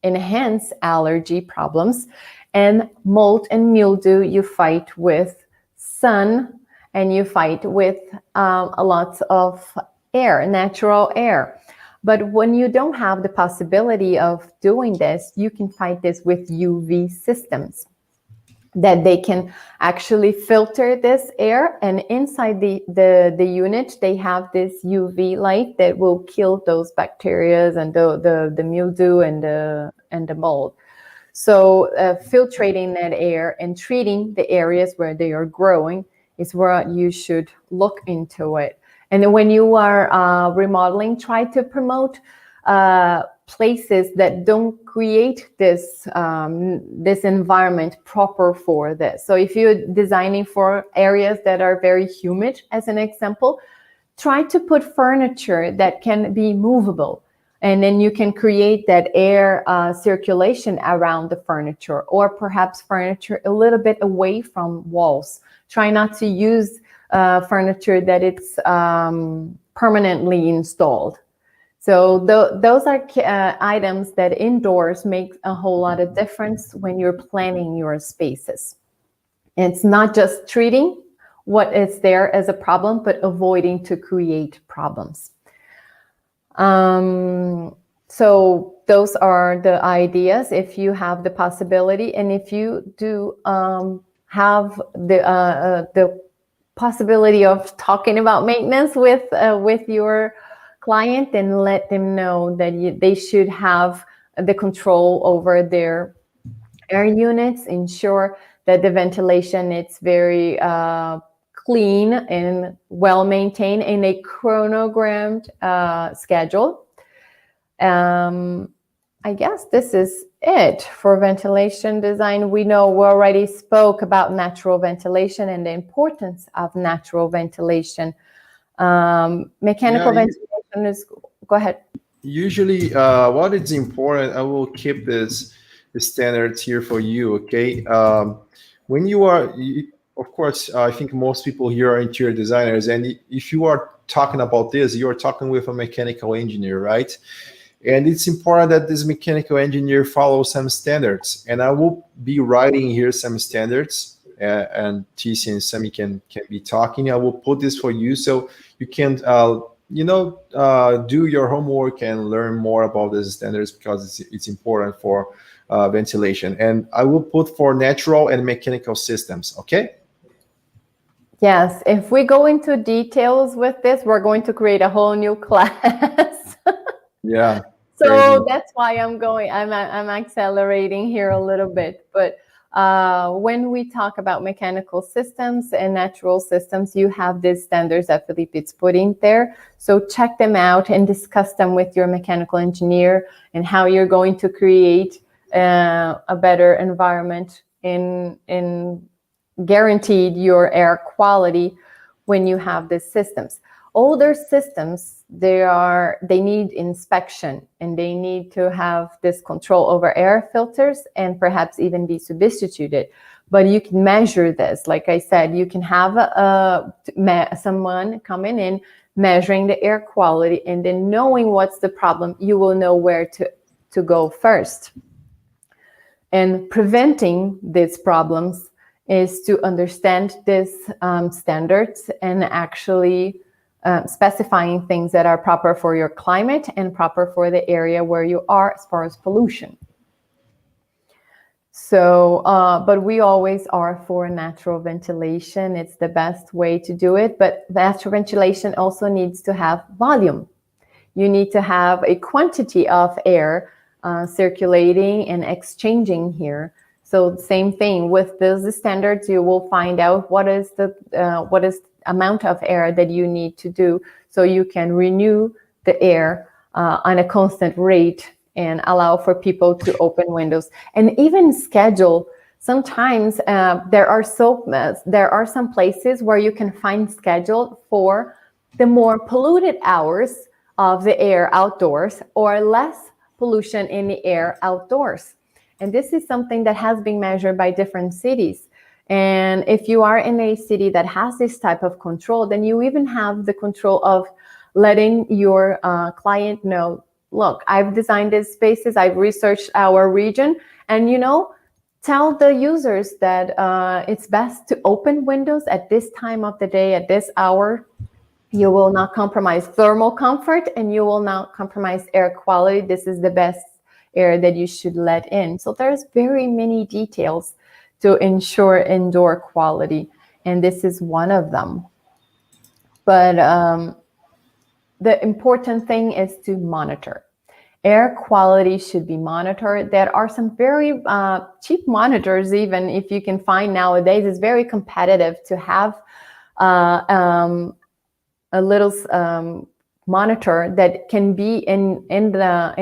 enhance allergy problems. And mold and mildew, you fight with sun, and you fight with a lot of air, natural air. But when you don't have the possibility of doing this, you can fight this with UV systems, that they can actually filter this air, and inside the unit they have this UV light that will kill those bacteria and the mildew and the mold. So filtrating that air and treating the areas where they are growing is where you should look into it. And when you are remodeling, try to promote places that don't create this this environment proper for this. So if you're designing for areas that are very humid, as an example, try to put furniture that can be movable, and then you can create that air circulation around the furniture, or perhaps furniture a little bit away from walls. Try not to use furniture that it's permanently installed. So those are items that indoors make a whole lot of difference when you're planning your spaces. And it's not just treating what is there as a problem, but avoiding to create problems. So those are the ideas if you have the possibility, and if you do have the possibility of talking about maintenance with your client, and let them know that they should have the control over their air units, ensure that the ventilation is very clean and well maintained in a chronogrammed schedule. I guess this is it for ventilation design. We know we already spoke about natural ventilation and the importance of natural ventilation. Mechanical ventilation is, go ahead. Usually, what is important, I will keep this standards here for you, okay? When you are, of course, I think most people here are interior designers, and if you are talking about this, you are talking with a mechanical engineer, right? And it's important that this mechanical engineer follows some standards. And I will be writing here some standards, and TC and Sami can be talking. I will put this for you so you can, do your homework and learn more about these standards, because it's important for ventilation. And I will put for natural and mechanical systems, okay? Yes, if we go into details with this, we're going to create a whole new class. Yeah. So crazy. that's why I'm accelerating here a little bit. But when we talk about mechanical systems and natural systems, you have these standards that Felipe's putting there. So check them out and discuss them with your mechanical engineer, and how you're going to create a better environment in guaranteed your air quality when you have these systems. Older systems, they need inspection, and they need to have this control over air filters and perhaps even be substituted. But you can measure this. Like I said, you can have someone coming in, measuring the air quality, and then knowing what's the problem, you will know where to go first. And preventing these problems is to understand these standards and actually specifying things that are proper for your climate and proper for the area where you are as far as pollution. So, but we always are for natural ventilation. It's the best way to do it. But natural ventilation also needs to have volume. You need to have a quantity of air circulating and exchanging here. So same thing with those standards, you will find out what is the amount of air that you need to do, so you can renew the air on a constant rate and allow for people to open windows, and even schedule. Sometimes there are some places where you can find scheduled for the more polluted hours of the air outdoors, or less pollution in the air outdoors. And this is something that has been measured by different cities. And if you are in a city that has this type of control, then you even have the control of letting your client know, look, I've designed these spaces, I've researched our region, and tell the users that it's best to open windows at this time of the day, at this hour. You will not compromise thermal comfort, and you will not compromise air quality. This is the best air that you should let in. So there's very many details to ensure indoor quality, and this is one of them. But the important thing is to monitor. Air quality should be monitored. There are some very cheap monitors, even if you can find nowadays. It's very competitive to have a little monitor that can be in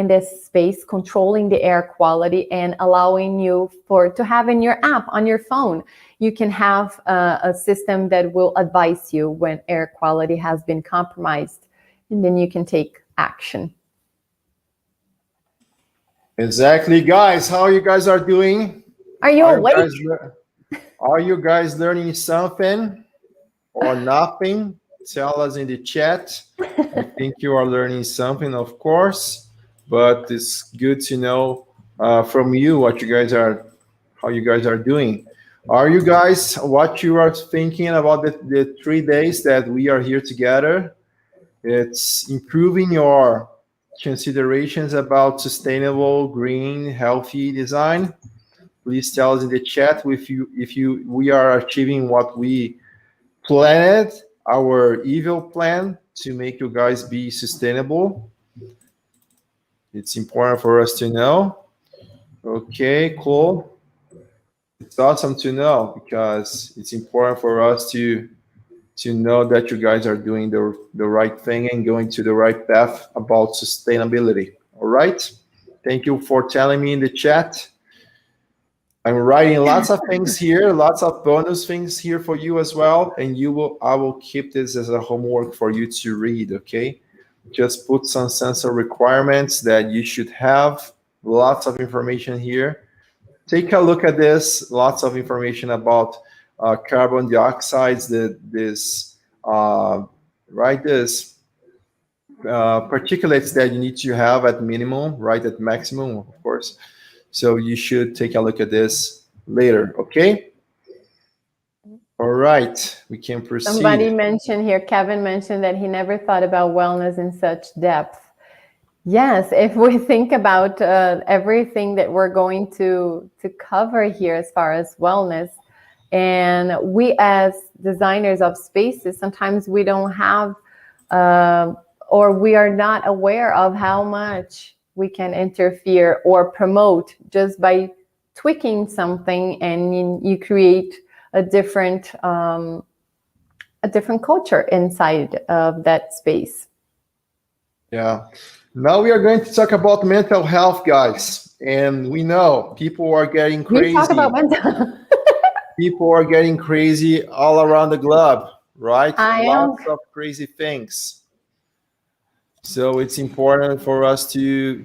this space, controlling the air quality and allowing you to have in your app on your phone. You can have a system that will advise you when air quality has been compromised, and then you can take action. Exactly, guys. How you guys are doing? Are you awake? Are you guys learning something or nothing? Tell us in the chat. I think you are learning something, of course, but it's good to know from you how you guys are doing. Are you guys, what you are thinking about the 3 days that we are here together? It's improving your considerations about sustainable, green, healthy design. Please tell us in the chat if we are achieving what we planned, our evil plan to make you guys be sustainable. It's important for us to know. Okay, cool. It's awesome to know, because it's important for us to know that you guys are doing the right thing and going to the right path about sustainability. All right. Thank you for telling me in the chat. I'm writing lots of things here, lots of bonus things here for you as well. And I will keep this as a homework for you to read, okay? Just put some sensor requirements that you should have. Lots of information here. Take a look at this. Lots of information about carbon dioxides, particulates that you need to have at minimum, right? At maximum, of course. So you should take a look at this later, okay? All right, we can proceed. Somebody mentioned here, Kevin mentioned that he never thought about wellness in such depth. Yes, if we think about everything that we're going to cover here as far as wellness, and we as designers of spaces, sometimes we don't have, or we are not aware of how much we can interfere or promote just by tweaking something, and you create a different culture inside of that space. Yeah. Now we are going to talk about mental health, guys. And we know people are getting crazy. We talk about mental. People are getting crazy all around the globe, right? Lots of crazy things. So it's important for us to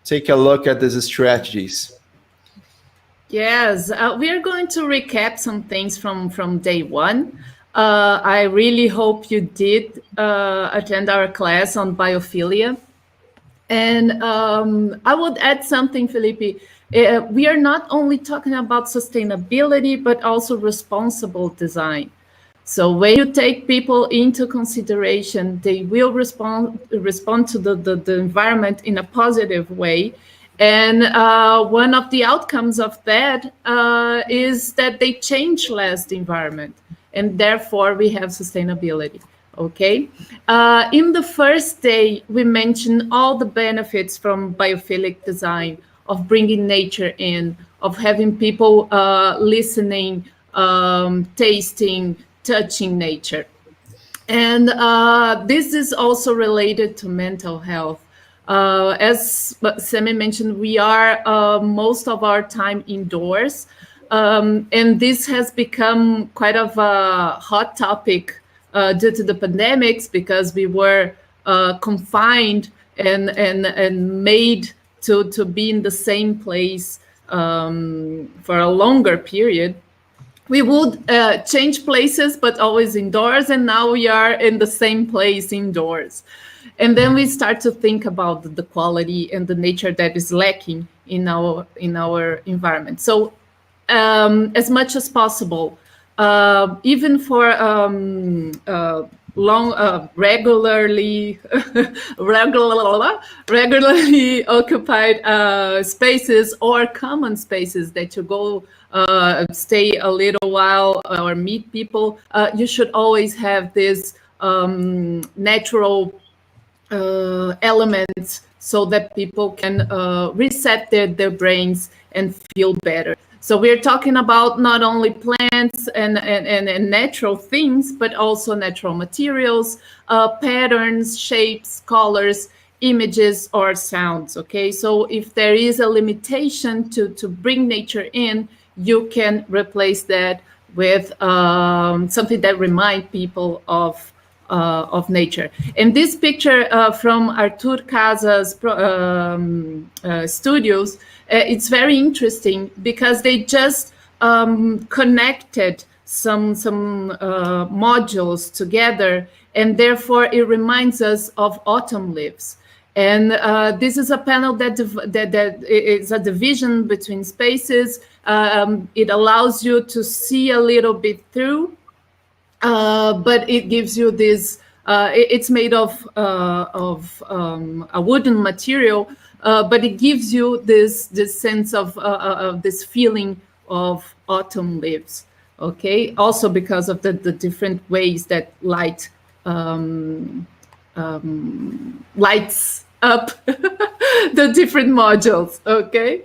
take a look at these strategies. Yes, we are going to recap some things from day one. I really hope you did attend our class on biophilia. And I would add something, Felipe. We are not only talking about sustainability, but also responsible design. So when you take people into consideration, they will respond to the environment in a positive way. And one of the outcomes of that is that they change less the environment. And therefore, we have sustainability, okay? In the first day, we mentioned all the benefits from biophilic design, of bringing nature in, of having people listening, tasting, touching nature. And this is also related to mental health. As Sammy mentioned, we are most of our time indoors. And this has become quite of a hot topic due to the pandemics, because we were confined and made to be in the same place for a longer period. We would change places, but always indoors. And now we are in the same place indoors. And then we start to think about the quality and the nature that is lacking in our environment. So as much as possible, even for regularly occupied spaces or common spaces that you go stay a little while or meet people, you should always have this natural elements so that people can reset their brains and feel better. So we're talking about not only plants and natural things, but also natural materials, patterns, shapes, colors, images, or sounds, okay? So if there is a limitation to bring nature in, you can replace that with something that reminds people of nature. And this picture from Artur Casa's studios, it's very interesting because they just connected some modules together, and therefore it reminds us of autumn leaves. And this is a panel that is a division between spaces. It allows you to see a little bit through, but it gives you this. It's made of a wooden material, but it gives you this sense of this feeling of autumn leaves. Okay, also because of the different ways that light lights up the different modules. Okay,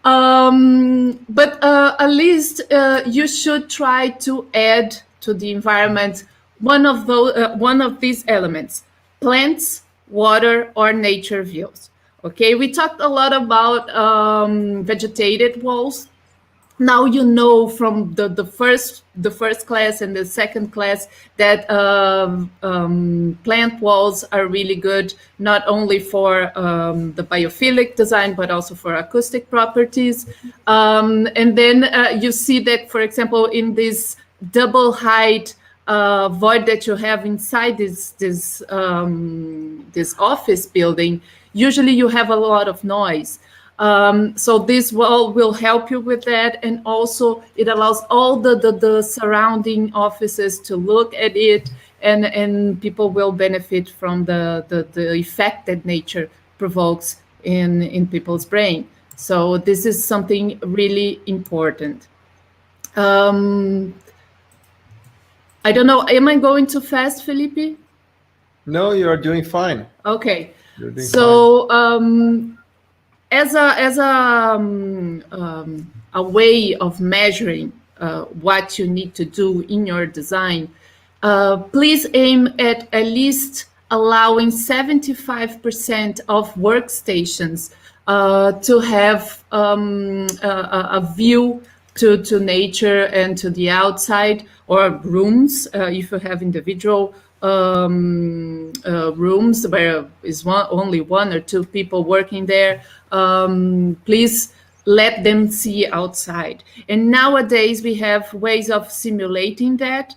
but at least you should try to add to the environment one of these elements: plants, water, or nature views. Okay, we talked a lot about vegetated walls. Now you know from the first class and the second class that plant walls are really good, not only for the biophilic design, but also for acoustic properties. And then you see that, for example, in this double height void that you have inside this office building, usually you have a lot of noise. So this wall will help you with that, and also it allows all the surrounding offices to look at it, and people will benefit from the effect that nature provokes in people's brain. So this is something really important. I don't know, am I going too fast, Felipe? No, you are doing fine. Okay. You're doing so as a way of measuring what you need to do in your design, please aim at least allowing 75% of workstations to have a view to nature and to the outside, or rooms if you have individual rooms where is only one or two people working there. Please let them see outside. And nowadays we have ways of simulating that.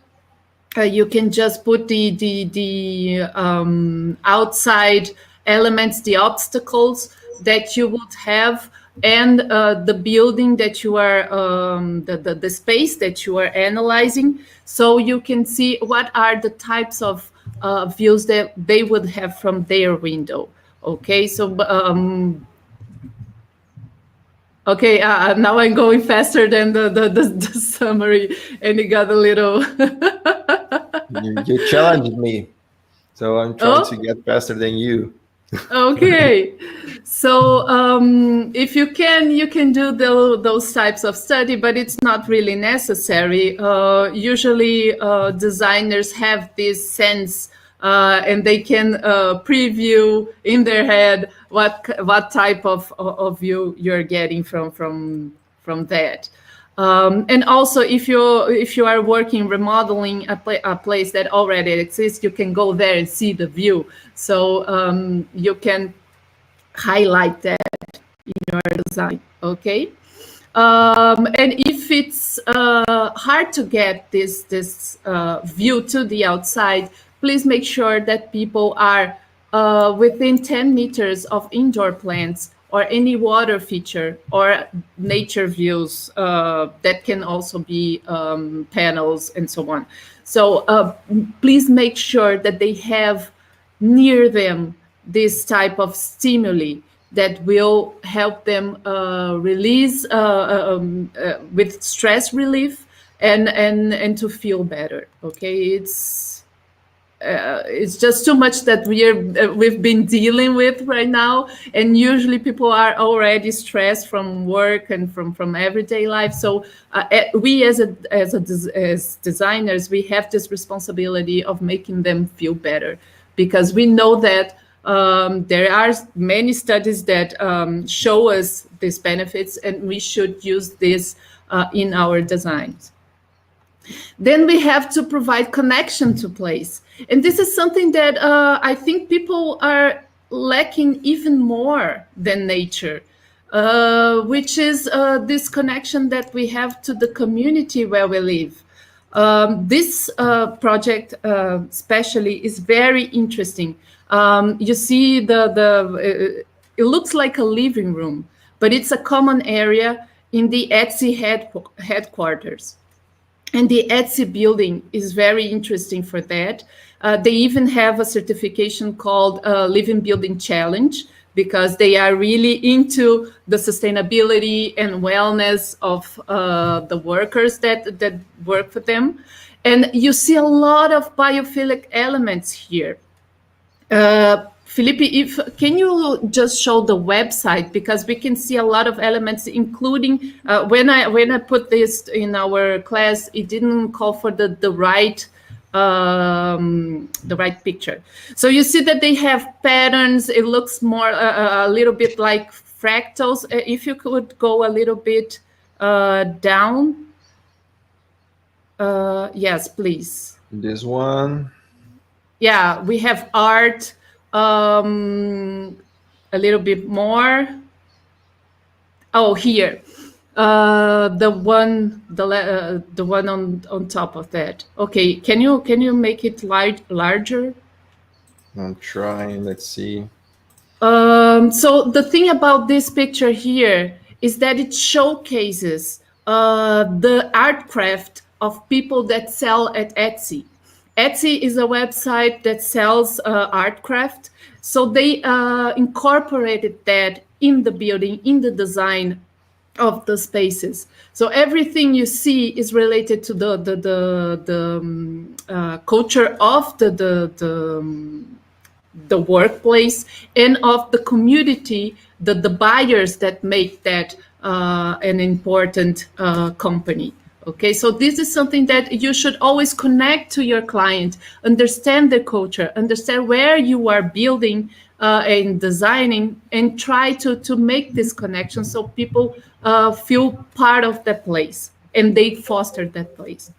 You can just put the outside elements, the obstacles that you would have, and the building that you are, the space that you are analyzing, so you can see what are the types of views that they would have from their window. Okay, so okay, now I'm going faster than the summary, and it got a little. You challenged me, so I'm trying to get faster than you. Okay, so if you can do those types of study, but it's not really necessary. Usually designers have this sense, and they can preview in their head what type of view you're getting from that. And also, if you are working remodeling a place that already exists, you can go there and see the view. So you can highlight that in your design. Okay. And if it's hard to get this view to the outside, please make sure that people are within 10 meters of indoor plants or any water feature or nature views that can also be panels and so on. So please make sure that they have near them this type of stimuli that will help them release with stress relief and to feel better. Okay, it's just too much that we've been dealing with right now, and usually people are already stressed from work and from everyday life. So we as designers, we have this responsibility of making them feel better, because we know that there are many studies that show us these benefits, and we should use this in our designs. Then we have to provide connection to place. And this is something that I think people are lacking even more than nature, which is this connection that we have to the community where we live. This project especially is very interesting. You see it looks like a living room, but it's a common area in the ETSI headquarters. And the ETSI building is very interesting for that. They even have a certification called Living Building Challenge, because they are really into the sustainability and wellness of the workers that work for them. And you see a lot of biophilic elements here. Felipe, can you just show the website, because we can see a lot of elements, including when I put this in our class, it didn't call for the right picture. So you see that they have patterns. It looks more a little bit like fractals. If you could go a little bit down. Yes, please. This one. Yeah, we have art. A little bit more. Oh, here. The one on top of that. Okay, can you make it larger? I'm trying. Let's see. So the thing about this picture here is that it showcases the art craft of people that sell at Etsy. Etsy is a website that sells art craft. So they incorporated that in the building, in the design of the spaces. So everything you see is related to the culture of the workplace and of the community, the buyers that make that an important company. Okay, so this is something that you should always connect to your client, understand the culture, understand where you are building and designing, and try to make this connection so people feel part of that place and they foster that place.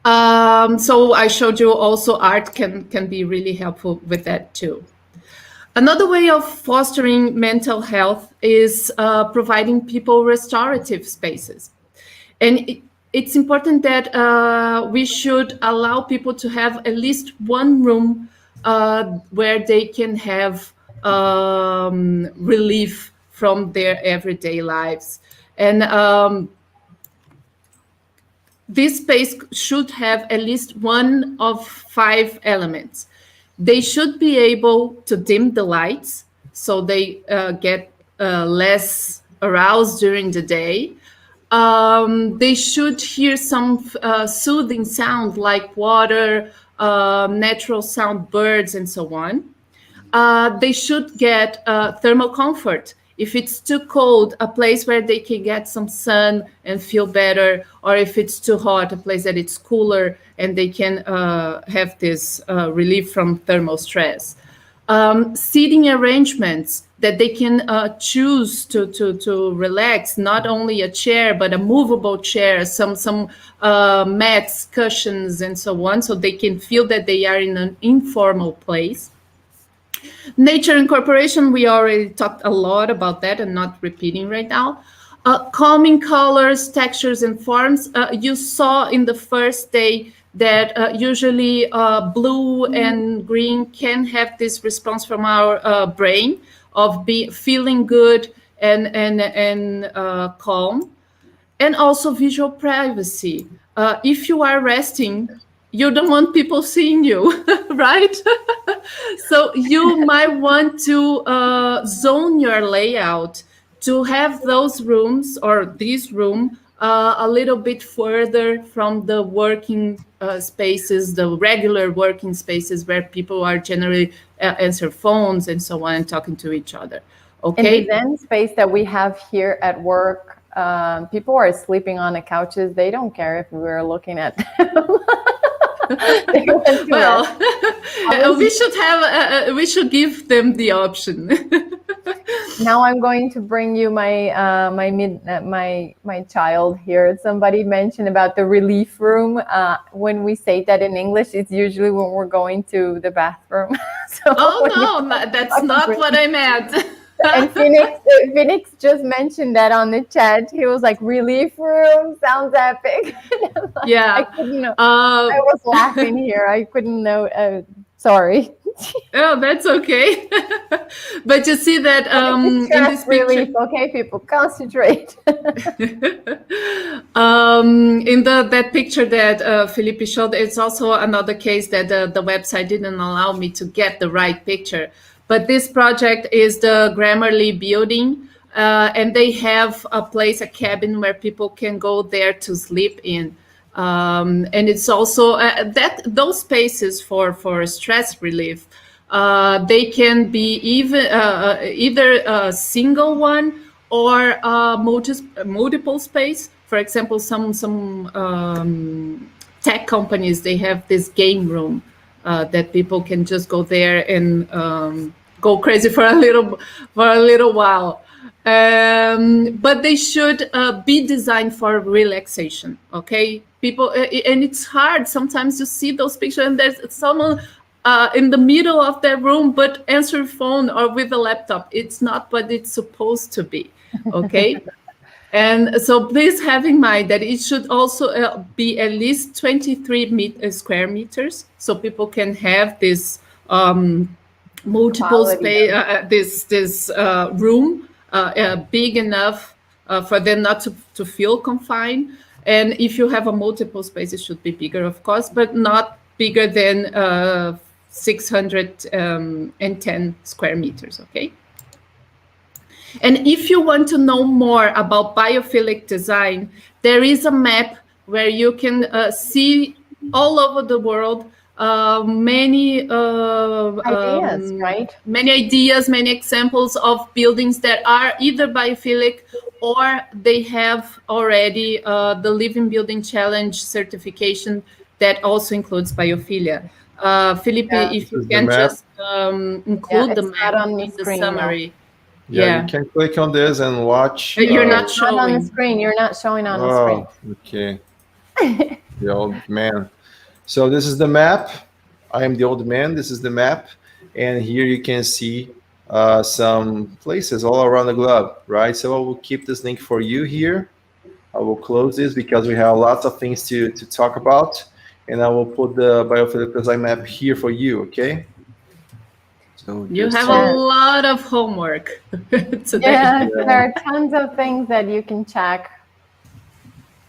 So I showed you also art can be really helpful with that too. Another way of fostering mental health is providing people restorative spaces. And it's important that we should allow people to have at least one room where they can have relief from their everyday lives. And this space should have at least one of 5 elements. They should be able to dim the lights so they get less aroused during the day. They should hear some soothing sound like water, natural sound, birds, and so on. They should get thermal comfort. If it's too cold, a place where they can get some sun and feel better, or if it's too hot, a place that it's cooler and they can have this relief from thermal stress. Seating arrangements that they can choose to relax, not only a chair, but a movable chair, some mats, cushions, and so on, so they can feel that they are in an informal place. Nature incorporation, we already talked a lot about that and not repeating right now. Calming colors, textures, and forms. You saw in the first day that usually blue and green can have this response from our brain of feeling good and calm. And also visual privacy. If you are resting, you don't want people seeing you, right? So you might want to zone your layout to have those rooms or this room a little bit further from the working spaces, the regular working spaces where people are generally answer phones and so on and talking to each other. Okay. In the Zen space that we have here at work, people are sleeping on the couches. They don't care if we're looking at them. Well, we should give them the option. Now I'm going to bring you my child here. Somebody mentioned about the relief room. When we say that in English, it's usually when we're going to the bathroom. So no, that's not what I meant. And Phoenix just mentioned that on the chat. He was like, relief room sounds epic. Yeah. I couldn't know. I was laughing here. I couldn't know. Sorry. Oh, that's okay. But you see that in this picture, relief. Okay, people, concentrate. In that picture that Felipe showed, it's also another case that the website didn't allow me to get the right picture. But this project is the Grammarly building, and they have a place, a cabin where people can go there to sleep in. And it's also that those spaces for stress relief. They can be either a single one or multiple space. For example, some tech companies, they have this game room that people can just go there and go crazy for a little while. But they should be designed for relaxation. Okay, people, and it's hard sometimes to see those pictures, and there's someone in the middle of their room, but answer phone or with a laptop. It's not what it's supposed to be. Okay. And so please have in mind that it should also be at least 23 square meters, so people can have this multiple space, this room big enough for them not to feel confined. And if you have a multiple space, it should be bigger, of course, but not bigger than 610 square meters. Okay. And if you want to know more about biophilic design, there is a map where you can see all over the world many ideas, right? Many ideas, many examples of buildings that are either biophilic or they have already the Living Building Challenge certification that also includes biophilia. Felipe, if you can just include the map in the summary. Yeah, you can click on this and watch. You're not showing. Not on the screen. You're not showing on the screen. Okay. The old man. So this is the map. I am the old man. This is the map. And here you can see some places all around the globe, right? So I will keep this link for you here. I will close this because we have lots of things to talk about. And I will put the biophilic design map here for you, okay? So you have a lot of homework today. Yeah, there are tons of things that you can check.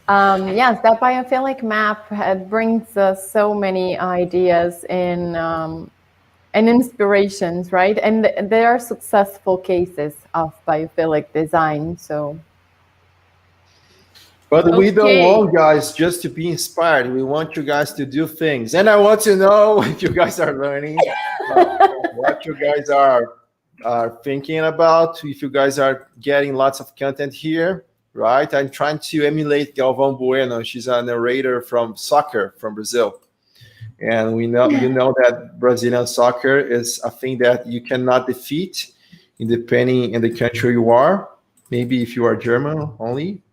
Yes, that biophilic map brings us so many ideas and inspirations, right? And there are successful cases of biophilic design. So, but we don't want guys just to be inspired. We want you guys to do things, and I want to know if you guys are learning. What you guys are thinking about, if you guys are getting lots of content here, right? I'm trying to emulate Galvão Bueno. She's a narrator from soccer from Brazil. And we know, you know that Brazilian soccer is a thing that you cannot defeat, depending in the country you are. Maybe if you are German only.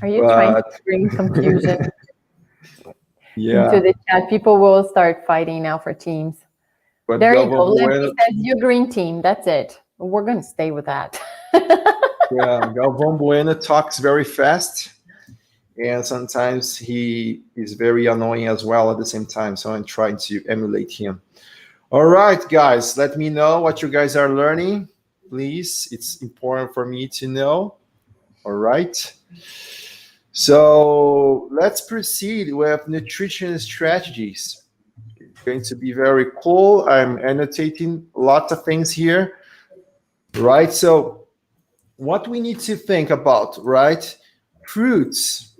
Are you trying to bring confusion into the chat? People will start fighting now for teams. But there you go. Libby says you green team. That's it. We're going to stay with that. Yeah, Galvão Bueno talks very fast, and sometimes he is very annoying as well at the same time. So I'm trying to emulate him. All right, guys, let me know what you guys are learning, please. It's important for me to know. All right. So let's proceed with nutrition strategies. Going to be very cool. I'm annotating lots of things here, right? So what we need to think about, right? Fruits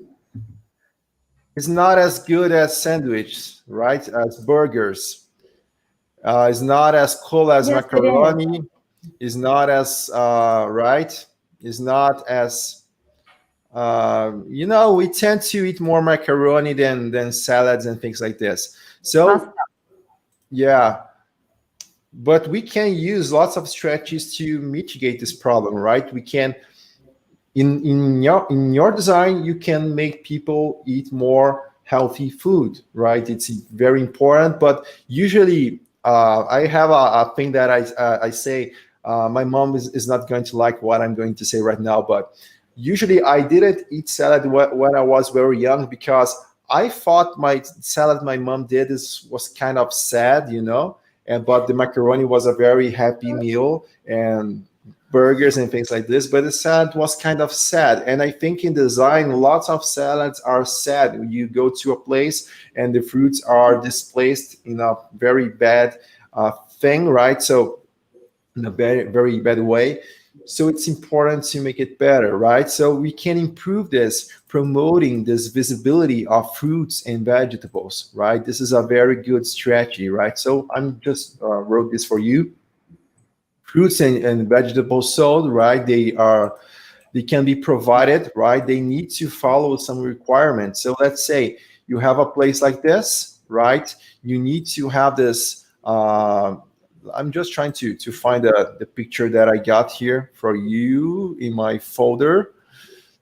is not as good as sandwiches, right? As burgers. It's not as cool as macaroni. It's not as, right? It's not as, you know, we tend to eat more macaroni than salads and things like this. So, yeah, but we can use lots of strategies to mitigate this problem, right? We can, in your design, you can make people eat more healthy food, right? It's very important. But usually, I have a thing that I say. My mom is not going to like what I'm going to say right now, but usually I didn't eat salad when I was very young because I thought my salad my mom did was kind of sad, you know, but the macaroni was a very happy meal and burgers and things like this, but the salad was kind of sad. And I think in design, lots of salads are sad. You go to a place and the fruits are displaced in a very bad thing, right? So in a very, very bad way. So it's important to make it better, right? So we can improve this, promoting this visibility of fruits and vegetables, right? This is a very good strategy, right? So I'm just wrote this for you. Fruits and vegetables sold, right? They can be provided, right? They need to follow some requirements. So let's say you have a place like this, right? You need to have this. I'm just trying to find the picture that I got here for you in my folder.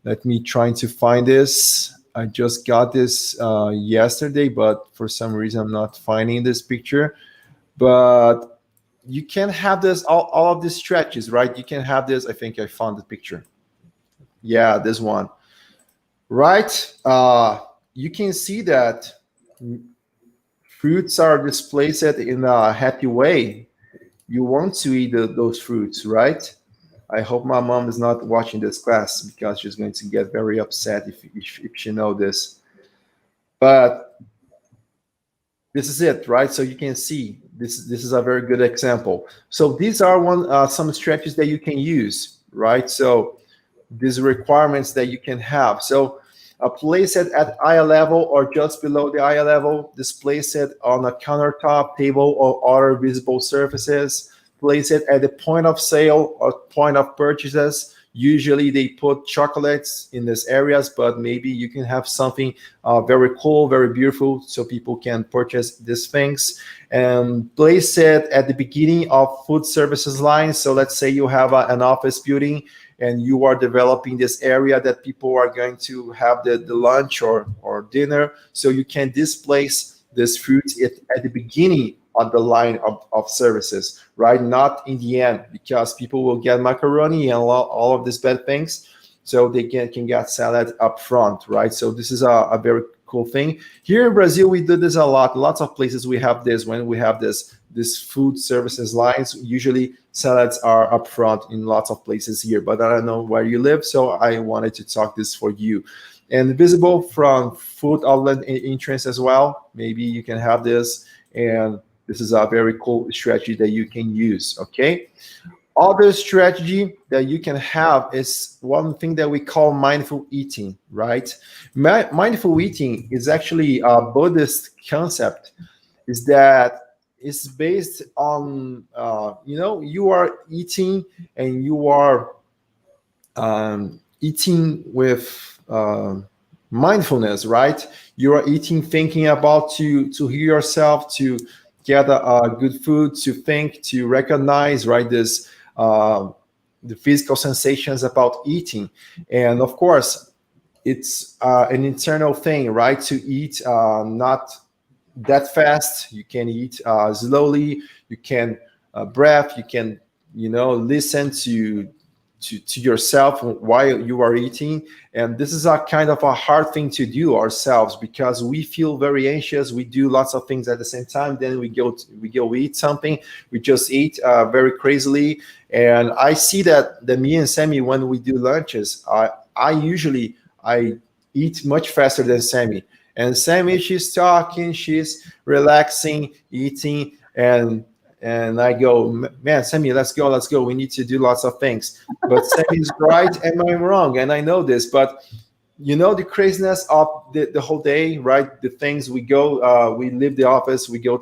Let me try to find this. I just got this yesterday, but for some reason I'm not finding this picture. But you can have this, all of these stretches, right? You can have this. I think I found the picture. Yeah, this one, right? You can see that fruits are displaced in a happy way. You want to eat those fruits, right? I hope my mom is not watching this class because she's going to get very upset if she know this. But this is it, right? So you can see this is a very good example. So these are some strategies that you can use, right? So these requirements that you can have. So place it at eye level or just below the eye level. Displace it on a countertop, table, or other visible surfaces. Place it at the point of sale or point of purchases. Usually they put chocolates in these areas, but maybe you can have something very cool, very beautiful, so people can purchase these things. And place it at the beginning of food services lines. So let's say you have an office building and you are developing this area that people are going to have the lunch or dinner. So you can displace this fruit at the beginning of the line of services, right? Not in the end, because people will get macaroni and all of these bad things. So they can get salad up front, right? So this is a very cool thing. Here in Brazil, we do this a lot. Lots of places we have this. When we have this food services lines, usually salads are up front in lots of places here, but I don't know where you live, so I wanted to talk this for you. And visible from food outlet entrance as well. Maybe you can have this, and this is a very cool strategy that you can use, okay? Other strategy that you can have is one thing that we call mindful eating, right? Mindful eating is actually a Buddhist concept. Is that it's based on you are eating and you are eating with mindfulness, right? You are eating thinking about to hear yourself, to get a good food, to think, to recognize, right, this the physical sensations about eating. And of course it's an internal thing, right? To eat not that fast. You can eat slowly. You can breath. You can listen to yourself while you are eating. And this is a kind of a hard thing to do ourselves because we feel very anxious. We do lots of things at the same time. Then we go eat something. We just eat very crazily. And I see that me and Sammy, when we do lunches, I usually eat much faster than Sammy. And Sammy, she's talking, she's relaxing, eating, and I go, man, Sammy, let's go. We need to do lots of things. But Sammy's right, and I'm wrong, and I know this. But the craziness of the whole day, right? The things we go, we leave the office, we go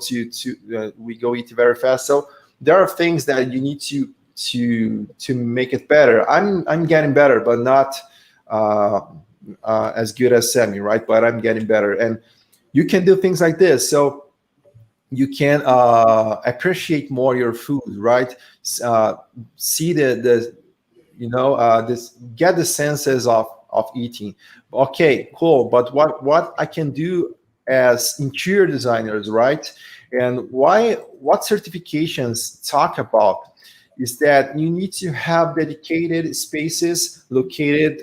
we go eat very fast. So there are things that you need to make it better. I'm getting better, but not as good as Sammy, right? But I'm getting better, and you can do things like this. So you can appreciate more your food, right? See this, get the senses of eating. Okay, cool. But what I can do as interior designers, right? And what certifications talk about is that you need to have dedicated spaces located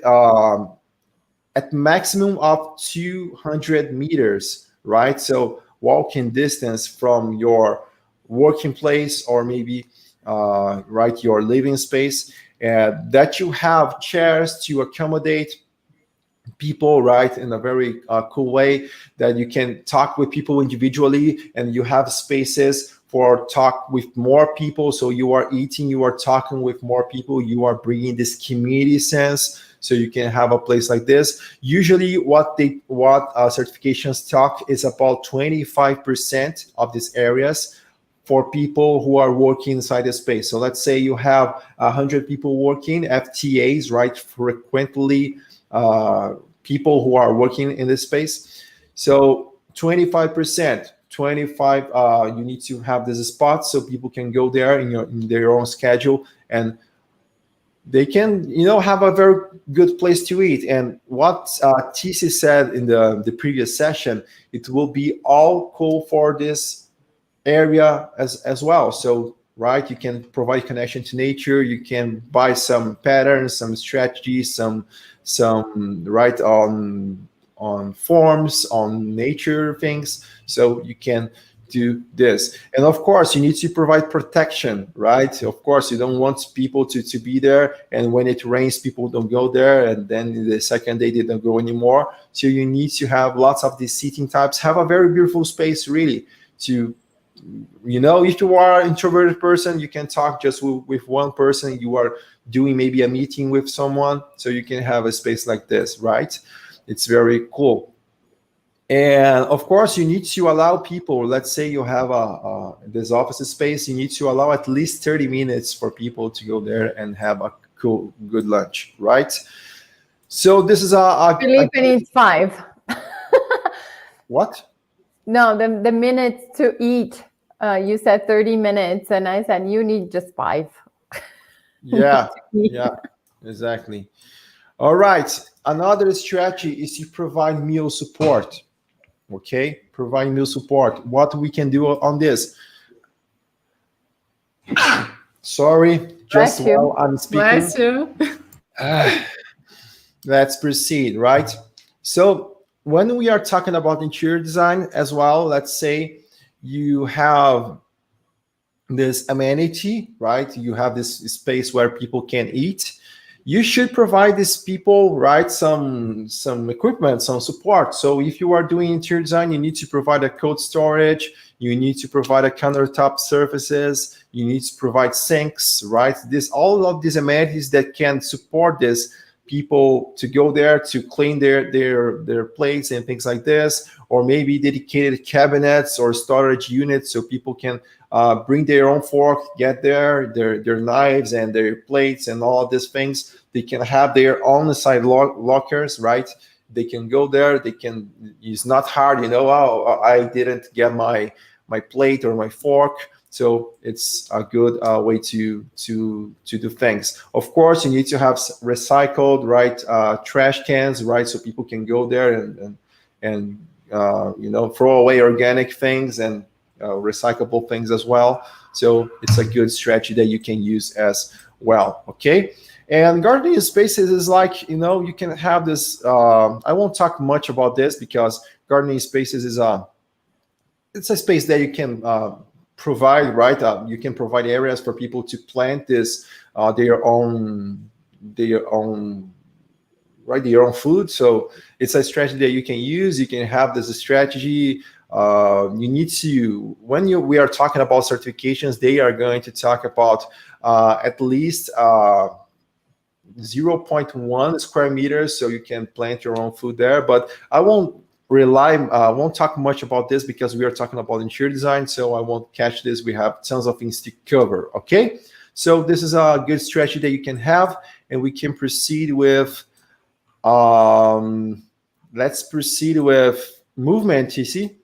at maximum of 200 meters, right? So walking distance from your working place or maybe your living space, that you have chairs to accommodate people, right, in a very cool way, that you can talk with people individually, and you have spaces for talk with more people. So you are eating, you are talking with more people, you are bringing this community sense. So you can have a place like this. Usually what certifications talk is about 25% of these areas for people who are working inside the space. So let's say you have 100 people working, FTAs, right? Frequently people who are working in this space. So 25%, 25, you need to have this spot so people can go there in their own schedule, and they can, have a very good place to eat. And what TC said in the previous session, it will be all cool for this area as well. So, right, you can provide connection to nature. You can buy some patterns, some strategies, some right on forms, on nature things. So you can do this. And of course, you need to provide protection, right? Of course, you don't want people to be there, and when it rains, people don't go there, and then the second day they don't go anymore. So you need to have lots of these seating types. Have a very beautiful space, really, to, if you are an introverted person, you can talk just with one person. You are doing maybe a meeting with someone, so you can have a space like this, right? It's very cool. And of course, you need to allow people, let's say you have this office space, you need to allow at least 30 minutes for people to go there and have a cool, good lunch, right? So this is Felipe needs 5. What? No, the minutes to eat. You said 30 minutes, and I said you need just 5. Yeah, yeah, exactly. All right. Another strategy is to provide meal support. Okay, provide meal support. What we can do on this? Sorry, just while I'm speaking. Bless you. Let's proceed, right? So when we are talking about interior design as well, let's say you have this amenity, right? You have this space where people can eat. You should provide these people, right, some equipment, some support. So if you are doing interior design, you need to provide a cold storage, you need to provide a countertop surfaces, you need to provide sinks, right? All of these amenities that can support this people to go there to clean their plates and things like this, or maybe dedicated cabinets or storage units so people can bring their own fork, get their knives and their plates and all of these things. They can have their own side lockers, right? They can go there. They can. It's not hard, Oh, I didn't get my plate or my fork. So it's a good way to do things. Of course, you need to have recycled, right, trash cans, right, so people can go there and throw away organic things and recyclable things as well. So it's a good strategy that you can use as well. Okay. And gardening spaces is like, you can have this. I won't talk much about this because gardening spaces it's a space that you can provide, right? You can provide areas for people to plant their own food. So it's a strategy that you can use. You can have this strategy. You need to, when we are talking about certifications, they are going to talk about at least 0.1 square meters, so you can plant your own food there. But I won't talk much about this because we are talking about interior design, so I won't catch this. We have tons of things to cover. Okay, so this is a good strategy that you can have, and we can proceed with. Let's proceed with movement, TC.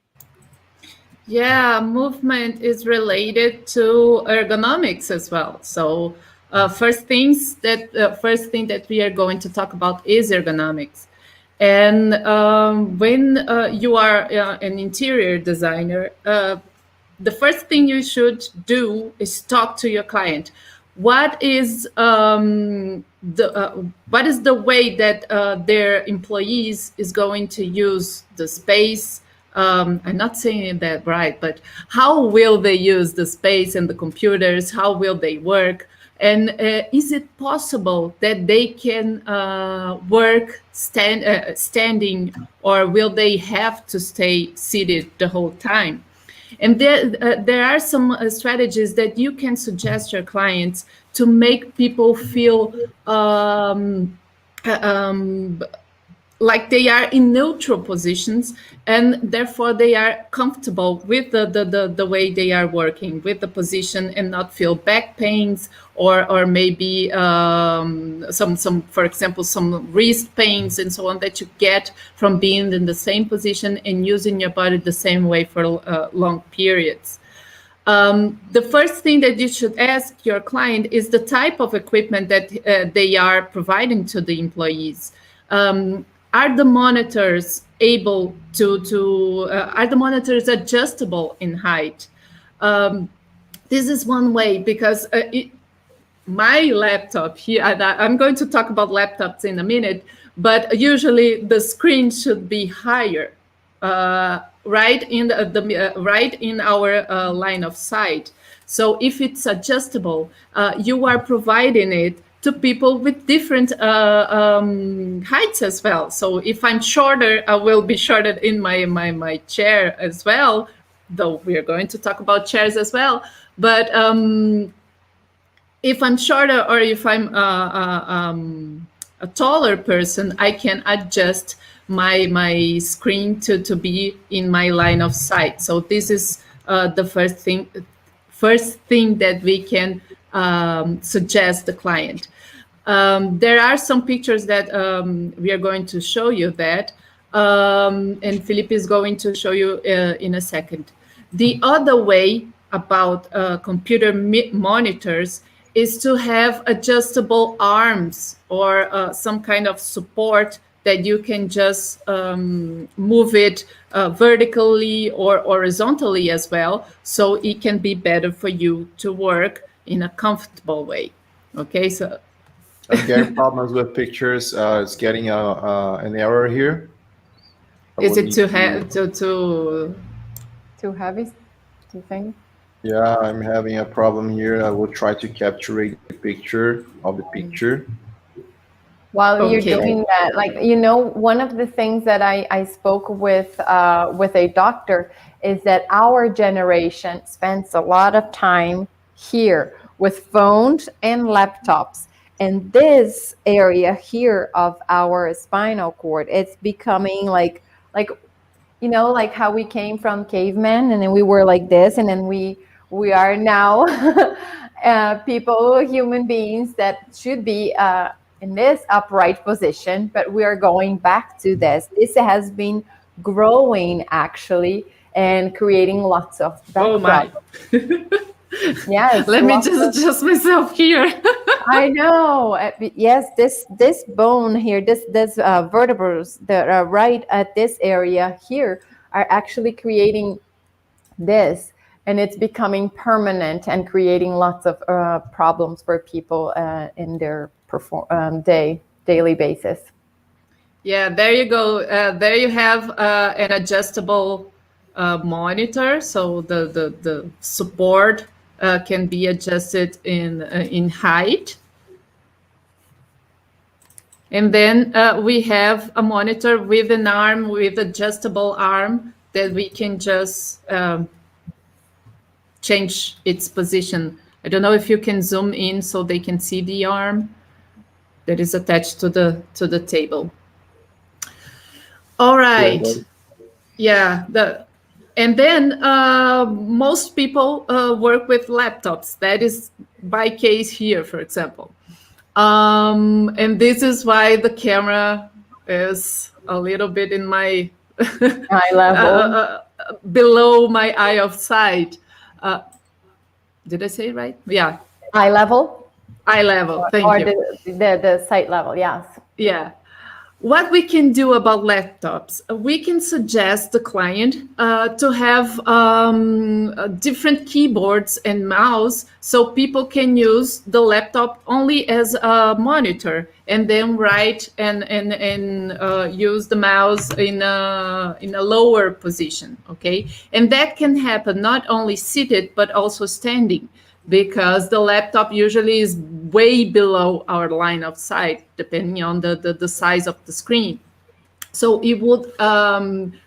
Yeah, movement is related to ergonomics as well. So first thing that we are going to talk about is ergonomics. And when you are an interior designer, the first thing you should do is talk to your client. What is the way that their employees is going to use the space? I'm not saying that right, but how will they use the space and the computers? How will they work? And is it possible that they can work standing, or will they have to stay seated the whole time? And there are some strategies that you can suggest your clients to make people feel like they are in neutral positions, and therefore they are comfortable with the way they are working with the position, and not feel back pains or maybe some, for example, some wrist pains and so on that you get from being in the same position and using your body the same way for long periods. The first thing that you should ask your client is the type of equipment that they are providing to the employees. Are the monitors able are the monitors adjustable in height? This is one way, because my laptop here, I'm going to talk about laptops in a minute, but usually the screen should be higher, right in right in our line of sight. So if it's adjustable, you are providing it to people with different heights as well. So if I'm shorter, I will be shorter in my chair as well, though we are going to talk about chairs as well. But if I'm shorter, or if I'm a taller person, I can adjust my screen to be in my line of sight. So this is the first thing that we can suggest the client. There are some pictures that we are going to show you that, and Felipe is going to show you in a second. The other way about computer monitors is to have adjustable arms, or some kind of support that you can just move it vertically or horizontally as well, so it can be better for you to work in a comfortable way. Okay, so I'm getting problems with pictures. It's getting an error here. Is it too heavy? Too heavy, do you think? Yeah, I'm having a problem here. I will try to capture the picture of the picture. While you're doing that, like, you know, one of the things that I spoke with a doctor is that our generation spends a lot of time here with phones and laptops. And this area here of our spinal cord, it's becoming like, you know, like how we came from cavemen, and then we were like this, and then we are now human beings that should be in this upright position, but we are going back to this. This has been growing actually and creating lots of background. Oh my. Yes. Let me just adjust myself here. I know. Yes, this bone here, this vertebrae that are right at this area here are actually creating this, and it's becoming permanent and creating lots of problems for people in their daily basis. Yeah, there you go. There you have an adjustable monitor, so the support can be adjusted in height. And then we have a monitor with an arm, with adjustable arm, that we can just change its position. I don't know if you can zoom in so they can see the arm that is attached to the table. All right. Yeah. And then most people work with laptops. That is my case here, for example. And this is why the camera is a little bit in my eye level, below my eye of sight. Did I say it right? Yeah. Eye level. Eye level. Thank you. Or the sight level. Yes. Yeah. What we can do about laptops, we can suggest the client to have different keyboards and mouse, so people can use the laptop only as a monitor, and then write and use the mouse in a lower position. Okay, and that can happen not only seated but also standing. because the laptop usually is way below our line of sight, depending on the size of the screen. So it would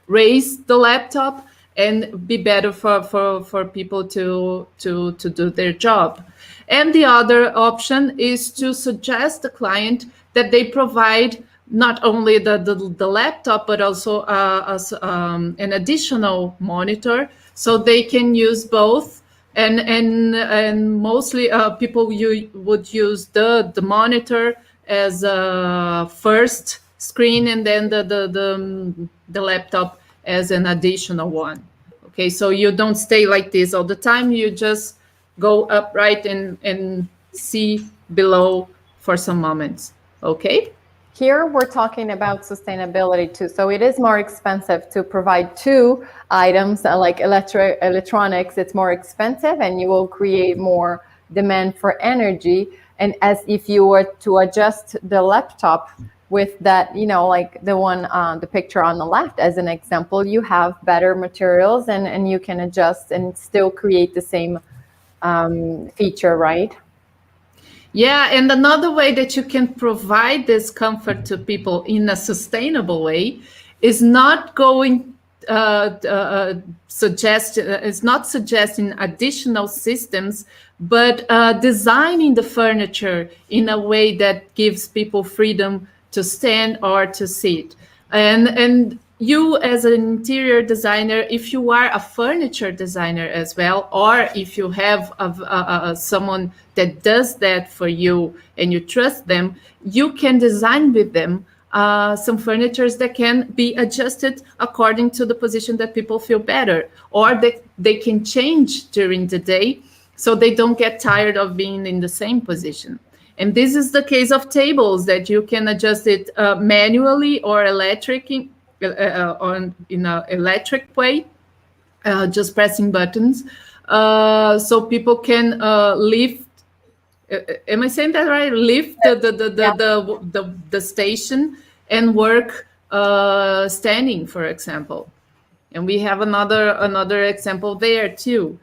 raise the laptop and be better for people to do their job. And the other option is to suggest the client that they provide not only the laptop, but also an additional monitor, so they can use both. And mostly people would use the monitor as a first screen, and then the laptop as an additional one. Okay, so you don't stay like this all the time. You just go upright and see below for some moments. Okay. Here we're talking about sustainability too. So it is more expensive to provide two items like electronics. It's more expensive, and you will create more demand for energy. And as if you were to adjust the laptop with that, like the one, the picture on the left as an example, you have better materials and you can adjust and still create the same feature, right? Yeah, and another way that you can provide this comfort to people in a sustainable way is not going suggesting additional systems, but designing the furniture in a way that gives people freedom to stand or to sit. And you, as an interior designer, if you are a furniture designer as well, or if you have someone that does that for you and you trust them, you can design with them some furnitures that can be adjusted according to the position that people feel better, or they can change during the day so they don't get tired of being in the same position. And this is the case of tables, that you can adjust it manually or in an electric way, just pressing buttons, so people can lift. Am I saying that right? Lift the station and work standing, for example. And we have another example there too.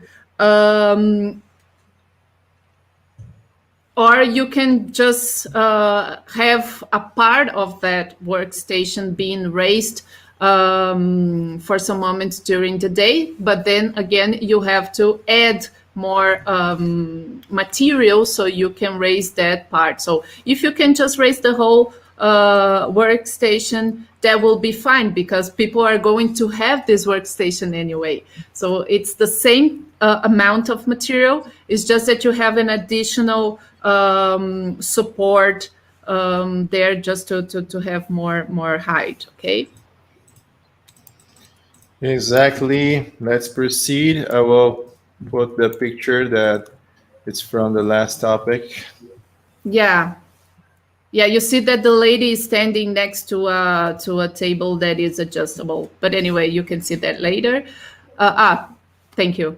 Or you can just have a part of that workstation being raised for some moments during the day, but then again, you have to add more material so you can raise that part. So if you can just raise the whole workstation, that will be fine, because people are going to have this workstation anyway. So it's the same amount of material. It's just that you have an additional support there, just to have more height. Okay. Exactly. Let's proceed. I will put the picture that it's from the last topic. Yeah, you see that the lady is standing next to a table that is adjustable. But anyway, you can see that later. Thank you.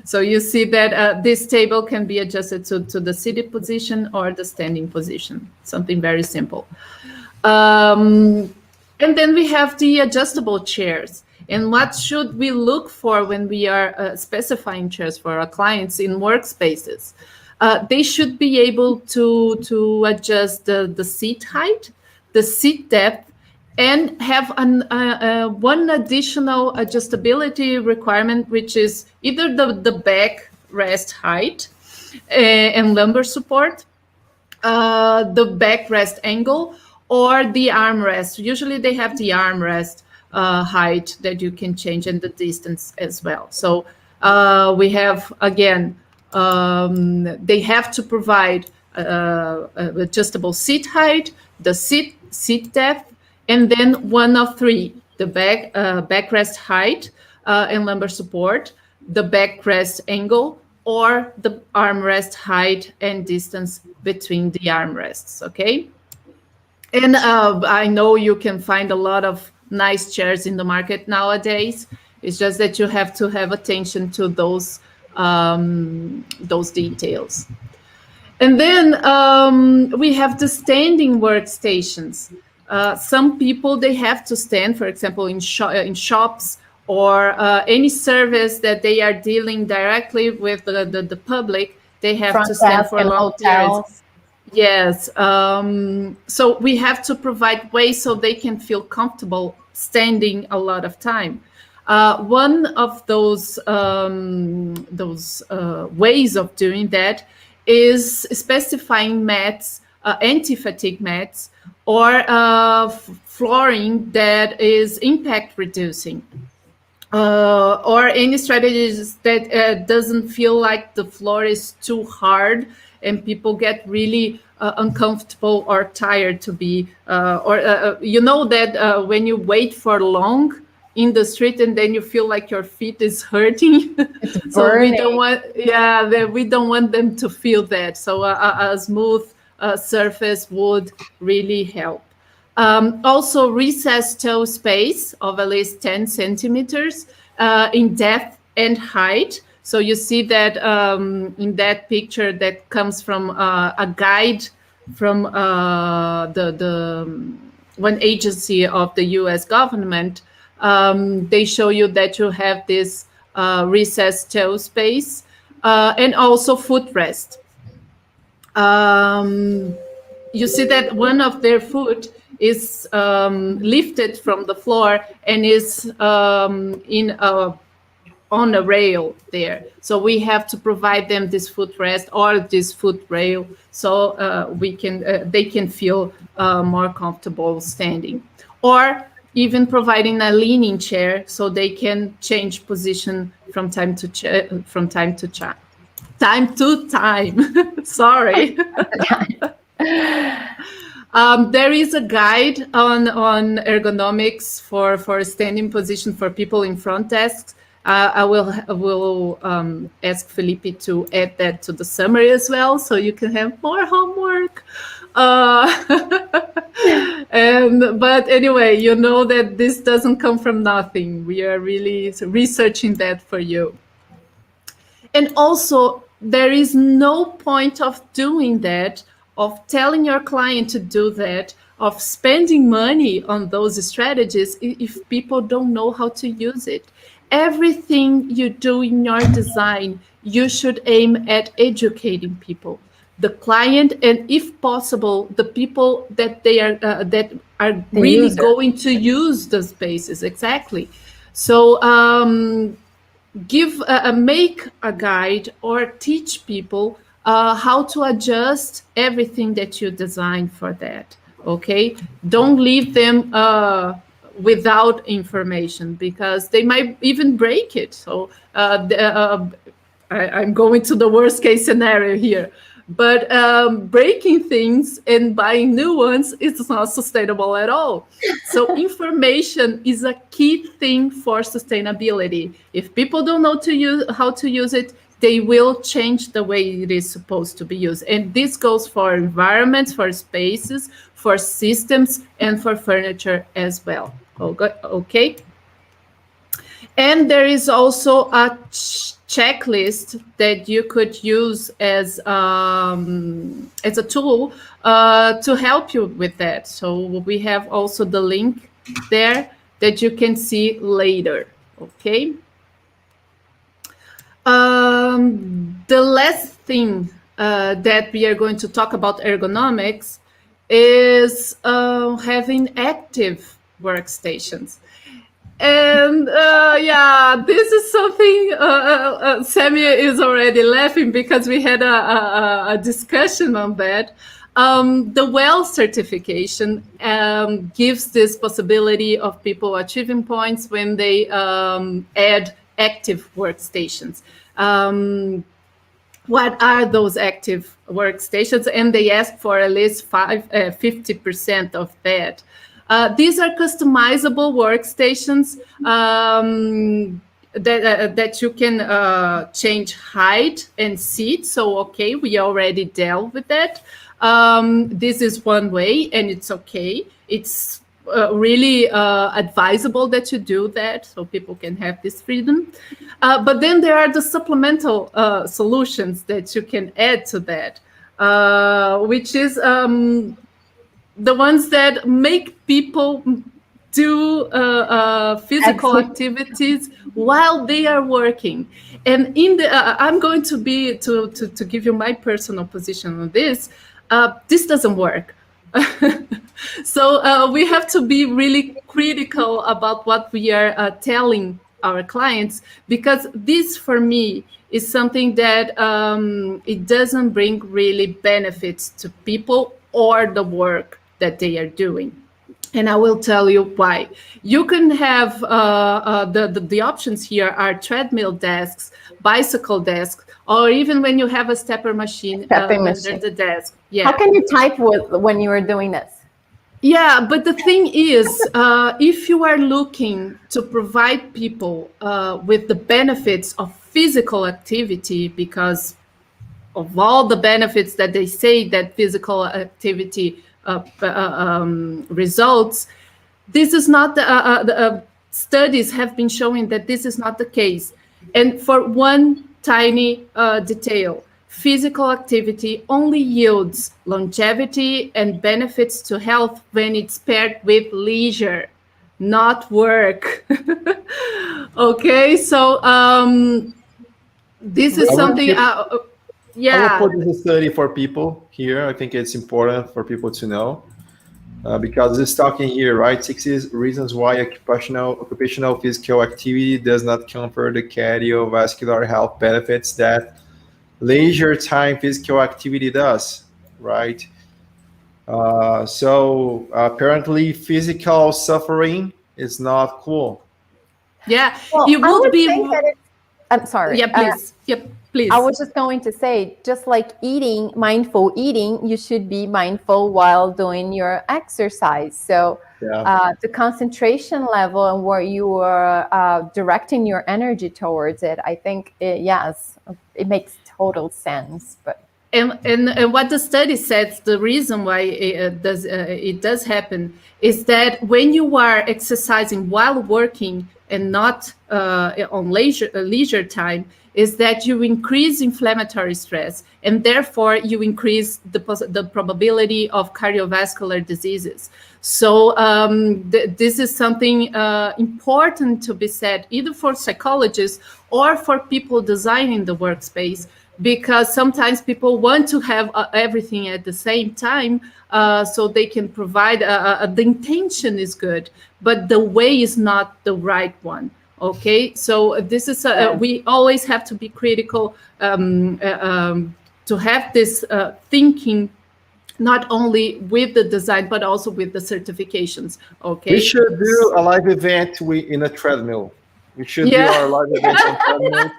So you see that this table can be adjusted to the seated position or the standing position, something very simple. And then we have the adjustable chairs. And what should we look for when we are specifying chairs for our clients in workspaces? They should be able to adjust the seat height, the seat depth, and have one additional adjustability requirement, which is either the back rest height and lumbar support, the backrest angle, or the armrest. Usually they have the armrest height that you can change, and the distance as well. So we have, again, they have to provide adjustable seat height, the seat depth, and then one of three: the backrest height and lumbar support, the backrest angle, or the armrest height and distance between the armrests. Okay. And I know you can find a lot of nice chairs in the market nowadays. It's just that you have to have attention to those details. And then we have the standing workstations. Some people, they have to stand, for example, in shops or any service that they are dealing directly with the public, they have Front to stand desk for and long periods. hotels. Yes. So we have to provide ways so they can feel comfortable standing a lot of time. One of those ways of doing that is specifying mats, anti-fatigue mats, or flooring that is impact reducing. Or any strategies that doesn't feel like the floor is too hard and people get really uncomfortable or tired to be, you know that when you wait for long in the street and then you feel like your feet is hurting. So we don't want them to feel that. So a smooth surface would really help. Also, recessed toe space of at least 10 centimeters in depth and height. So you see that in that picture that comes from a guide from the one agency of the U.S. government. They show you that you have this recessed toe space and also footrest. You see that one of their foot is lifted from the floor and is on a rail there. So we have to provide them this footrest or this foot rail so they can feel more comfortable standing. Or even providing a leaning chair so they can change position from time to time. Sorry. There is a guide on ergonomics for standing position for people in front desks. I will ask Felipe to add that to the summary as well, so you can have more homework. But anyway, you know that this doesn't come from nothing. We are really researching that for you. And also, there is no point of doing that, of telling your client to do that, of spending money on those strategies if people don't know how to use it. Everything you do in your design, you should aim at educating people, the client, and if possible, the people that are really going to use the spaces. Exactly. So make a guide or teach people how to adjust everything that you design for that. Okay, don't leave them without information, because they might even break it. So I'm going to the worst case scenario here, but breaking things and buying new ones is not sustainable at all. So information is a key thing for sustainability. If people don't know how to use it, they will change the way it is supposed to be used. And this goes for environments, for spaces, for systems, and for furniture as well. Okay. And there is also a checklist that you could use as a tool to help you with that. So we have also the link there that you can see later. Okay. The last thing that we are going to talk about ergonomics is having active workstations. And this is something Samuel is already laughing because we had a discussion on that. The WELL certification gives this possibility of people achieving points when they add active workstations. What are those active workstations? And they ask for at least 50% of that. These are customizable workstations that you can change height and seat. So, okay, we already dealt with that. This is one way, and it's okay. It's really advisable that you do that so people can have this freedom. But then there are the supplemental solutions that you can add to that, which is the ones that make people do physical Excellent. activities while they are working. And in the I'm going to be to give you my personal position on this. This doesn't work. So we have to be really critical about what we are telling our clients, because this for me is something that it doesn't bring really benefits to people or the work that they are doing. And I will tell you why. You can have the options here are treadmill desks, bicycle desks, or even when you have a stepper machine Stepping under machine. the desk. Yeah. How can you type when you are doing this? Yeah, but the thing is, if you are looking to provide people with the benefits of physical activity, because of all the benefits that they say that physical activity results, this is not the studies have been showing that this is not the case. And for one tiny detail, physical activity only yields longevity and benefits to health when it's paired with leisure, not work. Okay, so this is something. I Yeah. will put this study for people here. I think it's important for people to know because it's talking here, right? 6 reasons why occupational physical activity does not confer the cardiovascular health benefits that leisure time physical activity does, right? So apparently physical suffering is not cool. Yeah, Well, it I would would be. say that I'm sorry. Yeah, please. Yep, please. I was just going to say, just like eating, mindful eating, you should be mindful while doing your exercise. So the concentration level and where you are directing your energy towards it, I think, yes, it makes total sense. But and what the study says, the reason why it does happen is that when you are exercising while working and not on leisure time, is that you increase inflammatory stress, and therefore you increase the probability of cardiovascular diseases. So this is something important to be said, either for psychologists or for people designing the workspace, because sometimes people want to have everything at the same time, so they can provide, the intention is good, but the way is not the right one. Okay, so this is we always have to be critical to have this thinking, not only with the design but also with the certifications. Okay, we should do a live event in a treadmill. We should do our live event on treadmill.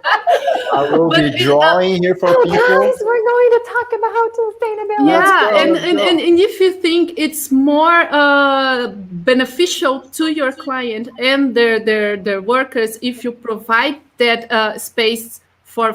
I will be drawing here for people. Guys, we're going to talk about sustainability. Yeah, and if you think it's more beneficial to your client and their workers, if you provide that space for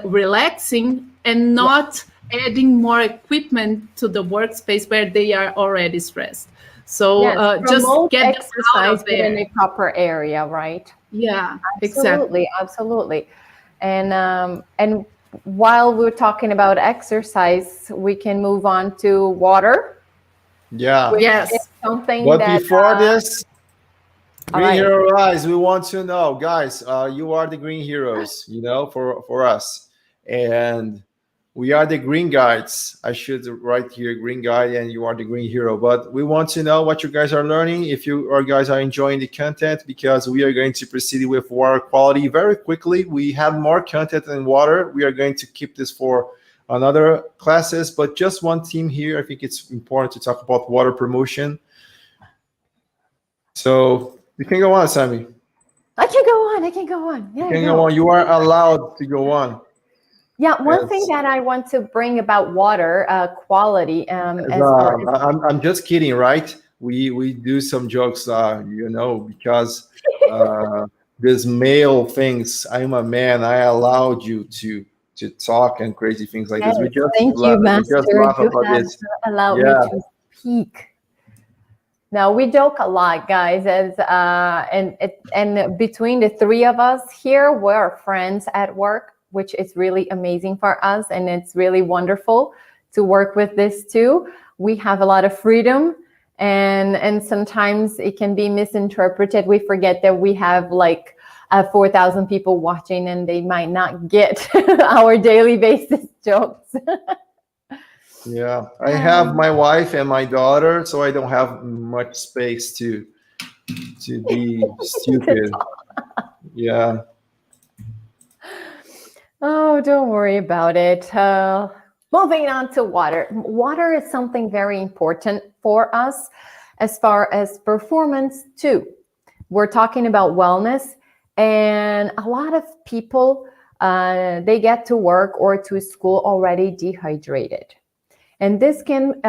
relaxing and not adding more equipment to the workspace where they are already stressed. So just get exercise in a proper area, right? Yeah, absolutely, exactly. And while we're talking about exercise, we can move on to water. Yeah. Yes. Something but that, before this, Green right. Hero Rise, we want to know, guys, you are the green heroes, for us. And we are the green guides. I should write here green guide, and you are the green hero. But we want to know what you guys are learning, if you guys are enjoying the content, because we are going to proceed with water quality very quickly. We have more content than water. We are going to keep this for another classes, but just one theme here. I think it's important to talk about water promotion. So you can go on, Sammy. I can go on. Yeah, you can go on. You are allowed to go on. Yeah, one thing that I want to bring about water quality. I'm just kidding, right? We do some jokes, because this male things. I'm a man. I allowed you to talk and crazy things like this. We just thank you, Master. You have allowed me to speak. Now we joke a lot, guys, and between the three of us here, we're friends at work, which is really amazing for us, and it's really wonderful to work with this too. We have a lot of freedom, and sometimes it can be misinterpreted. We forget that we have like 4,000 people watching, and they might not get our daily basis jokes. Yeah, I have my wife and my daughter, so I don't have much space to be stupid. Yeah. Oh, don't worry about it. Moving on to water. Water is something very important for us as far as performance too. We're talking about wellness, and a lot of people, they get to work or to school already dehydrated. And this can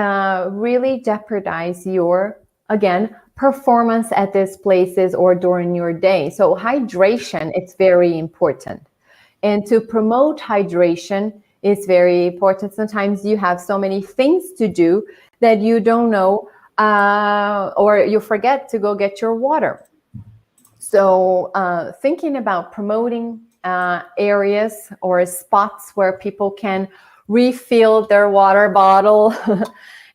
really jeopardize your, again, performance at these places or during your day. So hydration, it's very important. And to promote hydration is very important. Sometimes you have so many things to do that you don't know, or you forget to go get your water. So thinking about promoting areas or spots where people can refill their water bottle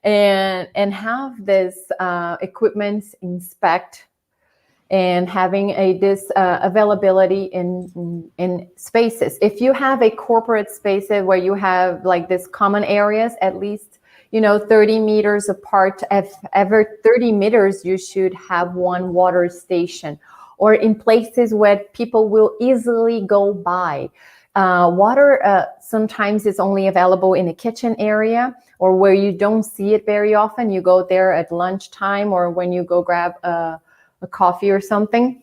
and have this equipment inspect, and having this availability in spaces. If you have a corporate space where you have like this common areas, at least 30 meters apart, every 30 meters you should have one water station, or in places where people will easily go by. Water sometimes is only available in a kitchen area, or where you don't see it very often. You go there at lunchtime or when you go grab a coffee or something.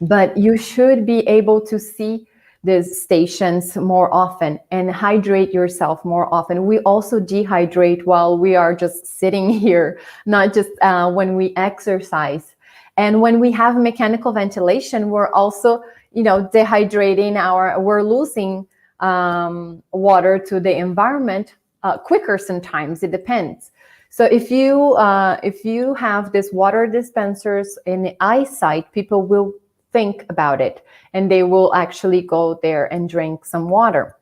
But you should be able to see these stations more often and hydrate yourself more often. We also dehydrate while we are just sitting here, not just when we exercise. And when we have mechanical ventilation, we're also dehydrating we're losing water to the environment quicker sometimes. It depends. So if you have this water dispensers in the eyesight, people will think about it and they will actually go there and drink some water.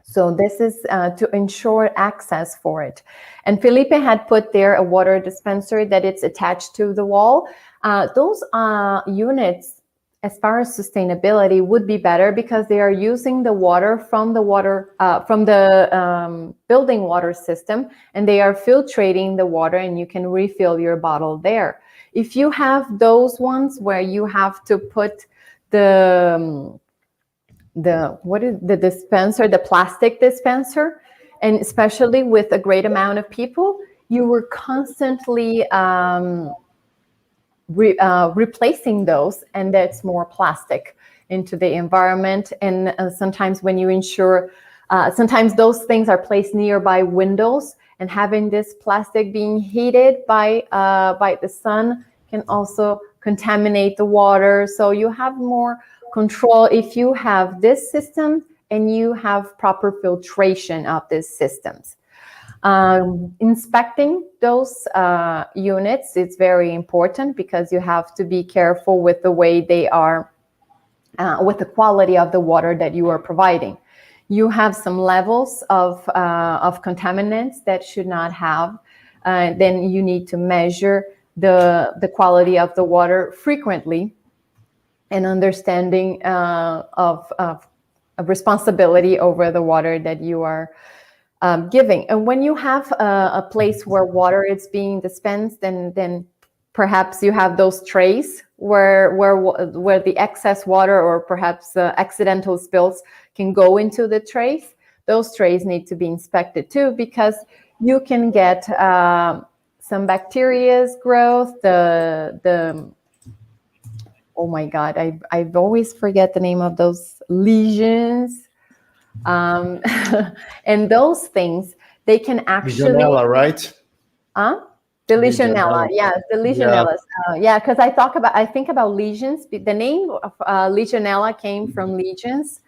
So this is to ensure access for it. And Felipe had put there a water dispenser that it's attached to the wall. Those units, as far as sustainability, would be better because they are using the water from the building water system, and they are filtrating the water, and you can refill your bottle there. If you have those ones where you have to put the dispenser, the plastic dispenser, and especially with a great amount of people, you were constantly replacing those, and that's more plastic into the environment. And sometimes when you ensure, sometimes those things are placed nearby windows, and having this plastic being heated by the sun can also contaminate the water. So you have more control if you have this system and you have proper filtration of these systems. Inspecting those units is very important because you have to be careful with the way they are, with the quality of the water that you are providing. You have some levels of contaminants that should not have. Then you need to measure the quality of the water frequently, and understanding of responsibility over the water that you are giving. And when you have a place where water is being dispensed, then perhaps you have those trays where the excess water or perhaps accidental spills can go into the trays. Those trays need to be inspected too, because you can get some bacteria's growth. Oh my God, I always forget the name of those lesions. And those things, they can actually... Legionella, right? The Legionella, yes, the Legionella. Yeah, because I think about lesions. The name of Legionella came from legions,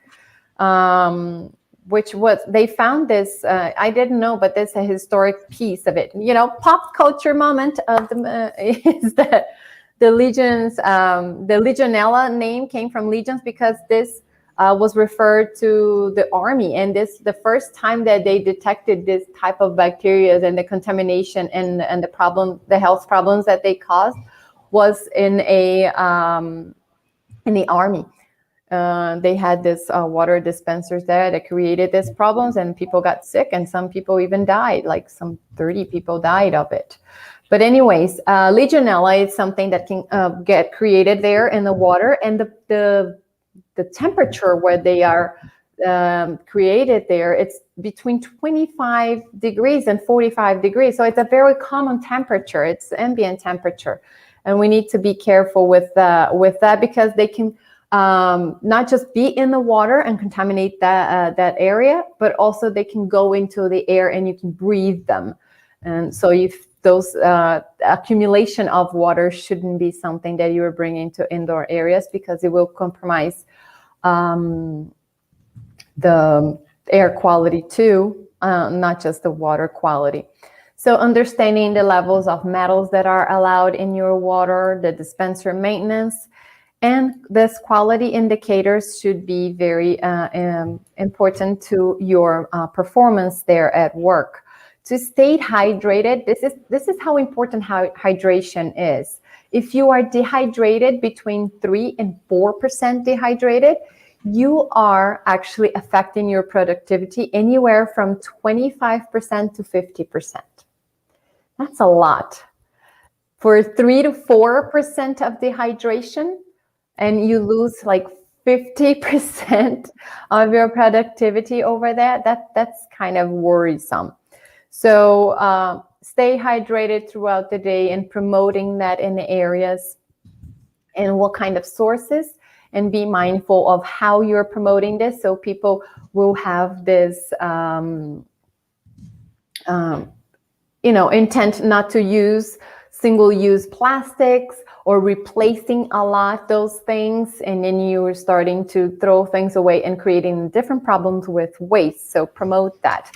which was, they found this, I didn't know, but there's a historic piece of it. Pop culture moment of is that the legions, the Legionella name came from legions because this was referred to the army, and this the first time that they detected this type of bacteria and the contamination and the problem, the health problems that they caused, was in the army. They had this water dispensers there that created these problems, and people got sick, and some people even died. Like some 30 people died of it. But anyways, Legionella is something that can get created there in the water, and the temperature where they are created there, it's between 25 degrees and 45 degrees. So it's a very common temperature. It's ambient temperature. And we need to be careful with that, because they can not just be in the water and contaminate that area, but also they can go into the air and you can breathe them. And so if those accumulation of water shouldn't be something that you're bringing to indoor areas, because it will compromise the air quality too, not just the water quality. So understanding the levels of metals that are allowed in your water, the dispenser maintenance, and this quality indicators should be very important to your performance there at work. To stay hydrated, this is how important hydration is. If you are dehydrated between 3 and 4% dehydrated, you are actually affecting your productivity anywhere from 25% to 50%. That's a lot. For 3 to 4% of dehydration, and you lose like 50% of your productivity over that's kind of worrisome. So stay hydrated throughout the day and promoting that in the areas and what kind of sources, and be mindful of how you're promoting this, so people will have this intent not to use single-use plastics or replacing a lot those things, and then you're starting to throw things away and creating different problems with waste. So promote that.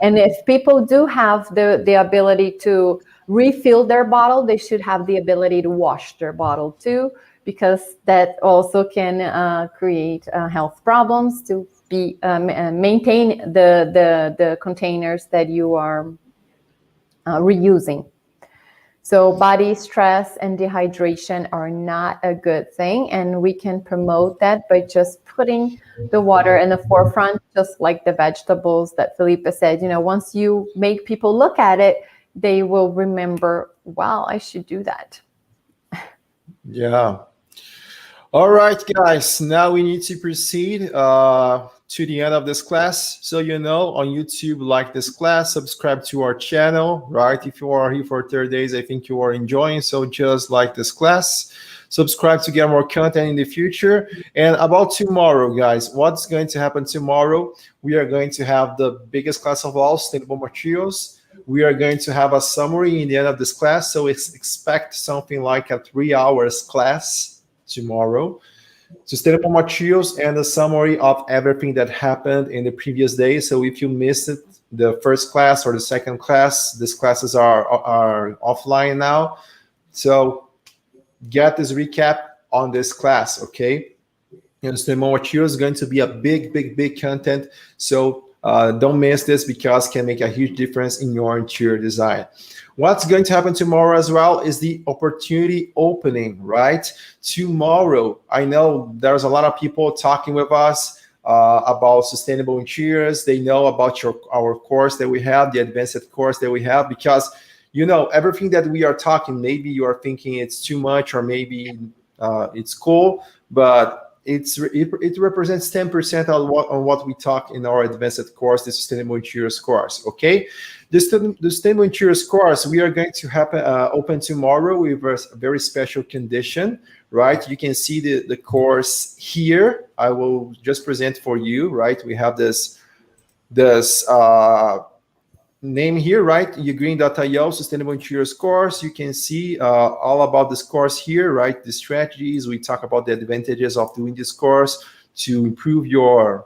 And if people do have the ability to refill their bottle, they should have the ability to wash their bottle too, because that also can create health problems, to be maintain the containers that you are reusing. So body stress and dehydration are not a good thing, and we can promote that by just putting the water in the forefront, just like the vegetables that Felipe said. Once you make people look at it, they will remember, wow, I should do that. Yeah. All right, guys, now we need to proceed to the end of this class. So, on YouTube, like this class, subscribe to our channel, right? If you are here for 30 days, I think you are enjoying. So just like this class, subscribe to get more content in the future. And about tomorrow, guys, what's going to happen tomorrow? We are going to have the biggest class of all, sustainable materials. We are going to have a summary in the end of this class. So expect something like a 3 hours class tomorrow. Sustainable materials and a summary of everything that happened in the previous day. So if you missed it, the first class or the second class, these classes are offline now. So get this recap on this class, okay? And sustainable materials is going to be a big content. So don't miss this, because it can make a huge difference in your interior design. What's going to happen tomorrow as well is the opportunity opening, right? Tomorrow, I know there's a lot of people talking with us about sustainable interiors. They know about our course that we have, the advanced course that we have, because, everything that we are talking, maybe you are thinking it's too much, or maybe it's cool, but it represents 10% on what we talk in our advanced course, the Sustainable Interiors course, okay? The Sustainable Interiors course, we are going to open tomorrow with a very special condition, right? You can see the course here. I will just present for you, right? We have this name here, right? ugreen.io Sustainable Interiors course. You can see all about this course here, right? The strategies. We talk about the advantages of doing this course to improve your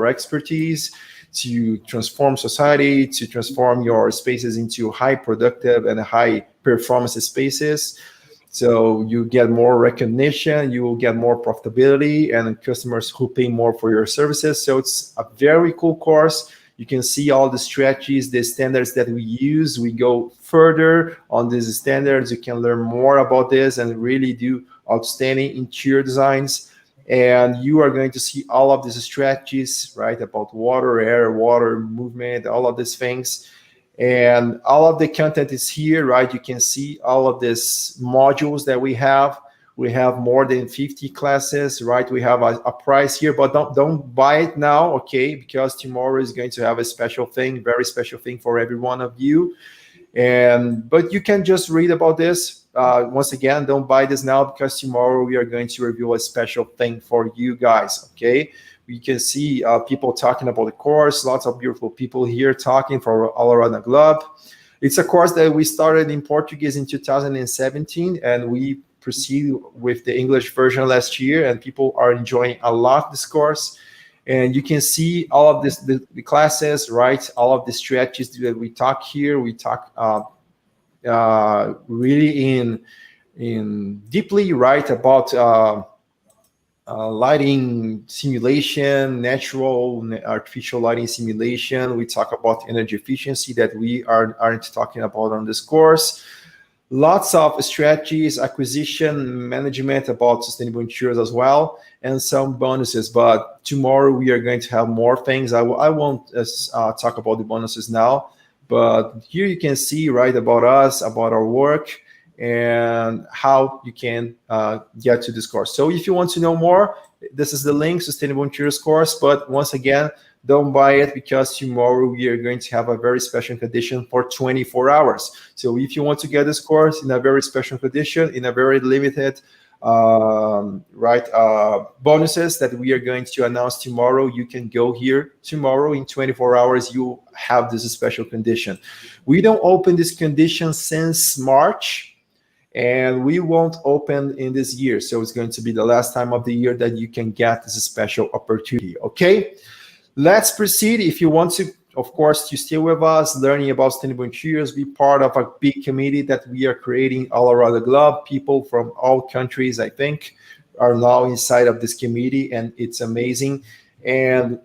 expertise, to transform society, to transform your spaces into high productive and high performance spaces. So you get more recognition, you will get more profitability, and customers who pay more for your services. So it's a very cool course. You can see all the strategies, the standards that we use. We go further on these standards. You can learn more about this and really do outstanding interior designs. And you are going to see all of these strategies, right, about water, air, water, movement, all of these things. And all of the content is here, right? You can see all of these modules that we have. We have more than 50 classes, right? We have a price here, but don't buy it now, okay? Because tomorrow is going to have a special thing, very special thing for every one of you. But you can just read about this. Once again, don't buy this now, because tomorrow we are going to review a special thing for you guys, okay? We can see people talking about the course, lots of beautiful people here talking from all around the globe. It's a course that we started in Portuguese in 2017, and we proceed with the English version last year, and people are enjoying a lot this course. And you can see all of this, the classes, right? All of the strategies that we talk here. We talk really in deeply, right, about lighting simulation, natural, artificial lighting simulation. We talk about energy efficiency that we aren't talking about on this course. Lots of strategies, acquisition, management about sustainable insurance as well, and some bonuses. But tomorrow we are going to have more things. I won't talk about the bonuses now, but here you can see, right, about us, about our work, and how you can get to this course. So if you want to know more, this is the link, Sustainable Interiors course. But once again, don't buy it, because tomorrow we are going to have a very special condition for 24 hours. So if you want to get this course in a very special condition, in a very limited bonuses that we are going to announce tomorrow, you can go here tomorrow. In 24 hours, you have this special condition. We don't open this condition since March, and we won't open in this year. So it's going to be the last time of the year that you can get this special opportunity, okay? Let's proceed. If you want to, of course, to stay with us, learning about sustainable interiors, be part of a big community that we are creating all around the globe. People from all countries, I think, are now inside of this community, and it's amazing. And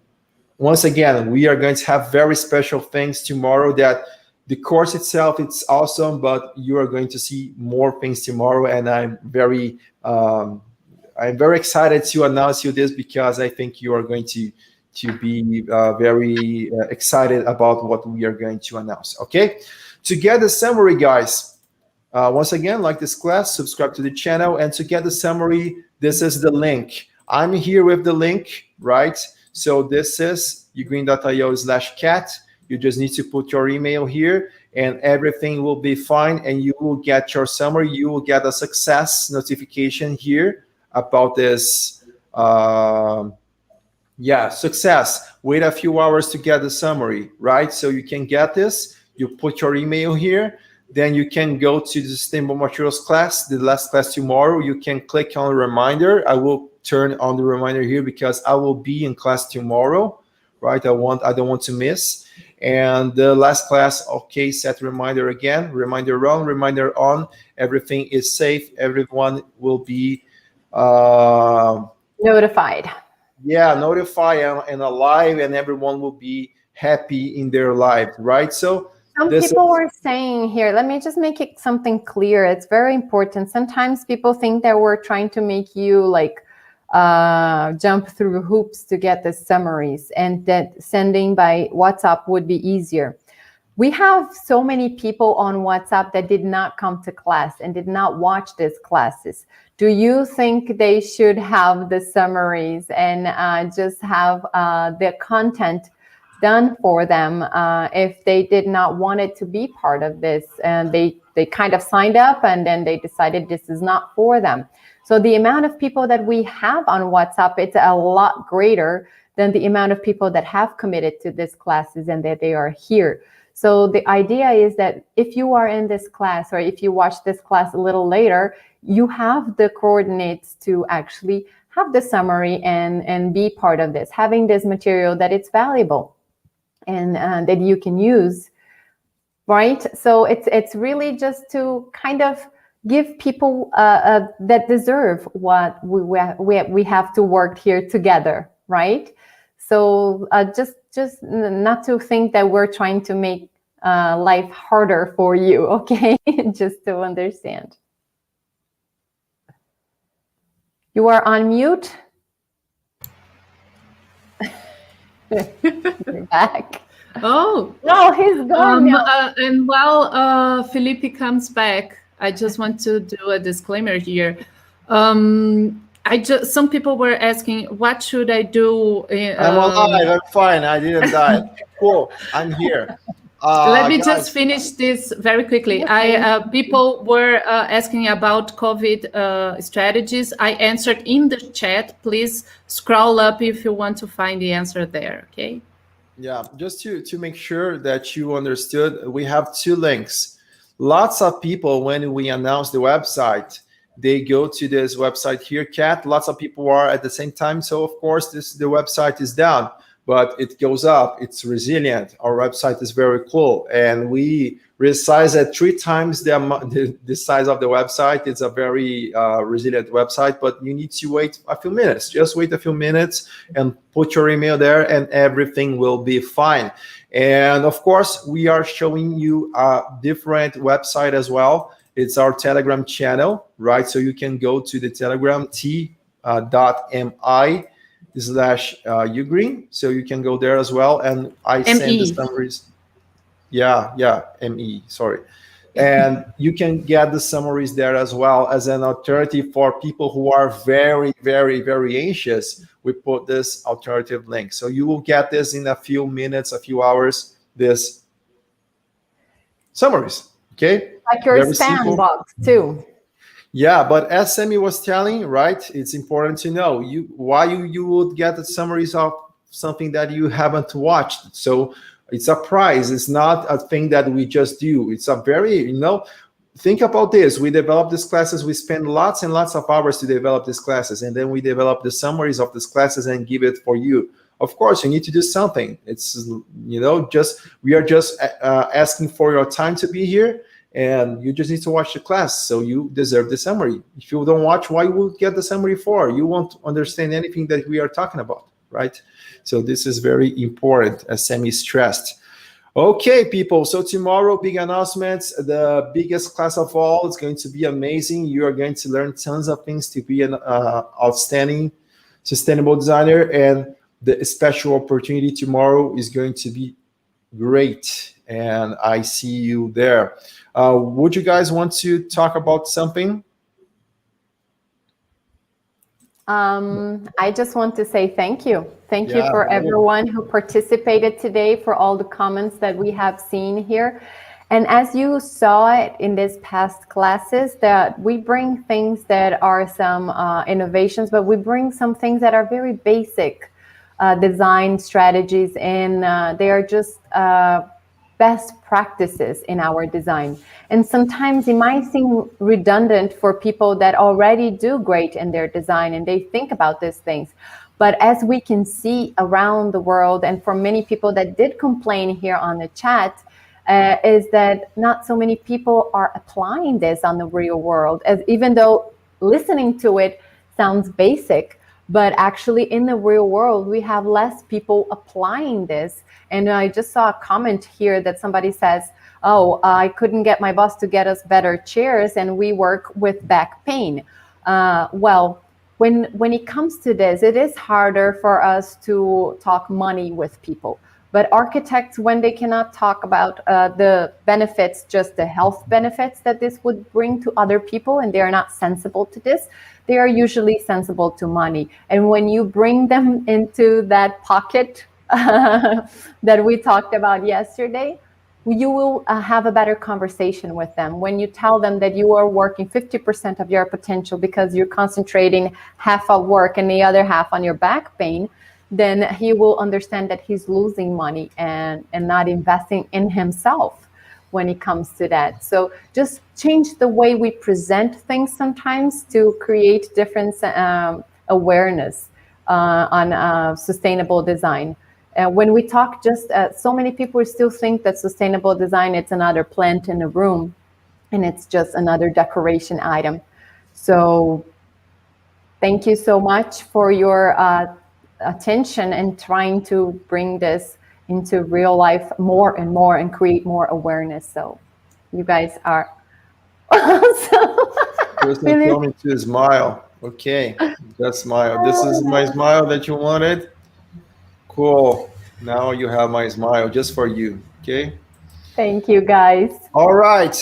once again, we are going to have very special things tomorrow. That the course itself, it's awesome, but you are going to see more things tomorrow, and I'm very excited to announce you this, because I think you are going to be very excited about what we are going to announce, okay? To get the summary, guys, once again, like this class, subscribe to the channel, and to get the summary, this is the link. I'm here with the link, right? So this is ugreen.io/cat. You just need to put your email here, and everything will be fine, and you will get your summary. You will get a success notification here about this. Success. Wait a few hours to get the summary, right? So you can get this. You put your email here, then you can go to the Sustainable Materials class, the last class tomorrow. You can click on reminder. I will turn on the reminder here, because I will be in class tomorrow, right? I don't want to miss. And the last class, okay, set reminder again, reminder on, reminder on. Everything is safe. Everyone will be notified. Yeah, notify and alive, and everyone will be happy in their life, right? So some people were saying here, let me just make it something clear. It's very important. Sometimes people think that we're trying to make you like jump through hoops to get the summaries, and that sending by WhatsApp would be easier. We have so many people on WhatsApp that did not come to class and did not watch these classes. Do you think they should have the summaries and just have the content done for them if they did not want it to be part of this? And they kind of signed up, and then they decided this is not for them. So the amount of people that we have on WhatsApp, it's a lot greater than the amount of people that have committed to these classes and that they are here. So the idea is that if you are in this class, or if you watch this class a little later, you have the coordinates to actually have the summary and be part of this, having this material that it's valuable and that you can use, right? So it's really just to kind of give people that deserve what we have to work here together, right? So just not to think that we're trying to make life harder for you, okay? Just to understand. You are on mute. You're back. Oh, no, he's gone now. And while Felipe comes back, I just want to do a disclaimer here. Some people were asking, what should I do? I'm alive. I'm fine. I didn't die. Cool. I'm here. Let me just finish this very quickly. Okay. People were asking about COVID strategies. I answered in the chat. Please scroll up if you want to find the answer there, okay? Yeah, just to make sure that you understood, we have 2 links. Lots of people, when we announce the website, they go to this website here, Kat. Lots of people are at the same time. So of course, the website is down, but it goes up. It's resilient. Our website is very cool, and we resize it 3 times the size of the website. It's a very resilient website, but you need to wait a few minutes. Just wait a few minutes and put your email there, and everything will be fine. And of course, we are showing you a different website as well. It's our Telegram channel, right? So you can go to the Telegram t.mi/ugreen. So you can go there as well. And I send the summaries. Yeah, ME, sorry. And you can get the summaries there as well as an alternative for people who are very, very, very anxious. We put this alternative link. So you will get this in a few minutes, a few hours, this summaries, okay? Like your Very spam simple. box too. Yeah, but as Sammy was telling, right, it's important to know why you would get the summaries of something that you haven't watched. So it's a prize. It's not a thing that we just do. It's a very, think about this. We develop these classes. We spend lots and lots of hours to develop these classes. And then we develop the summaries of these classes and give it for you. Of course, you need to do something. It's, we are just asking for your time to be here. And you just need to watch the class. So you deserve the summary. If you don't watch, why you will get the summary for? You won't understand anything that we are talking about, right? So this is very important, as Sammy stressed. Okay, people. So tomorrow, big announcements. The biggest class of all. It's going to be amazing. You are going to learn tons of things to be an outstanding sustainable designer. And the special opportunity tomorrow is going to be great. And I see you there. Would you guys want to talk about something? I just want to say thank you. Thank you for everyone who participated today, for all the comments that we have seen here. And as you saw it in these past classes, that we bring things that are some innovations, but we bring some things that are very basic design strategies, and they are just best practices in our design. And sometimes it might seem redundant for people that already do great in their design and they think about these things. But as we can see around the world, and for many people that did complain here on the chat, is that not so many people are applying this on the real world, as even though listening to it sounds basic, but actually in the real world, we have less people applying this. And I just saw a comment here that somebody says, oh, I couldn't get my boss to get us better chairs and we work with back pain. Well, when it comes to this, it is harder for us to talk money with people. But architects, when they cannot talk about the benefits, just the health benefits that this would bring to other people, and they are not sensible to this, they are usually sensible to money. And when you bring them into that pocket that we talked about yesterday, you will have a better conversation with them. When you tell them that you are working 50% of your potential because you're concentrating half of work and the other half on your back pain, then he will understand that he's losing money and not investing in himself when it comes to that. So just change the way we present things sometimes to create different awareness on sustainable design. When we talk, just so many people still think that sustainable design, it's another plant in a room. and it's just another decoration item. So thank you so much for your attention and trying to bring this into real life more and more and create more awareness. So you guys are awesome. Person Really? told me to smile. Okay, just smile. This is my smile that you wanted. Cool. Now you have my smile just for you. Okay. Thank you, guys. All right.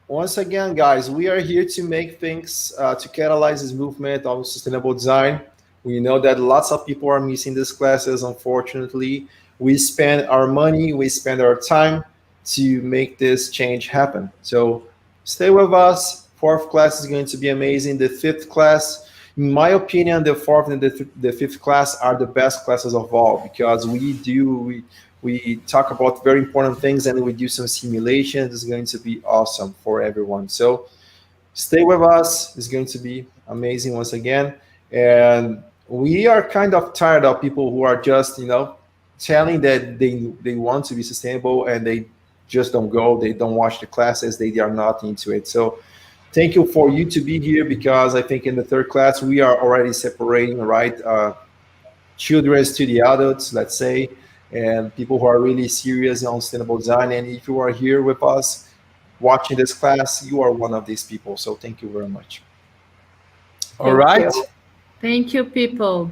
Once again, guys, we are here to make things to catalyze this movement of sustainable design. We know that lots of people are missing these classes. Unfortunately, we spend our money, we spend our time to make this change happen. So stay with us. Fourth class is going to be amazing. The fifth class, in my opinion, the fourth and the fifth class are the best classes of all, because we talk about very important things and we do some simulations. It's going to be awesome for everyone. So stay with us. It's going to be amazing once again. And we are kind of tired of people who are just, telling that they want to be sustainable and they just don't go. They don't watch the classes. They are not into it. So thank you for you to be here, because I think in the third class, we are already separating, right? Children to the adults, let's say, and people who are really serious on sustainable design. And if you are here with us watching this class, you are one of these people. So thank you very much. All Thank right. you. Thank you, people.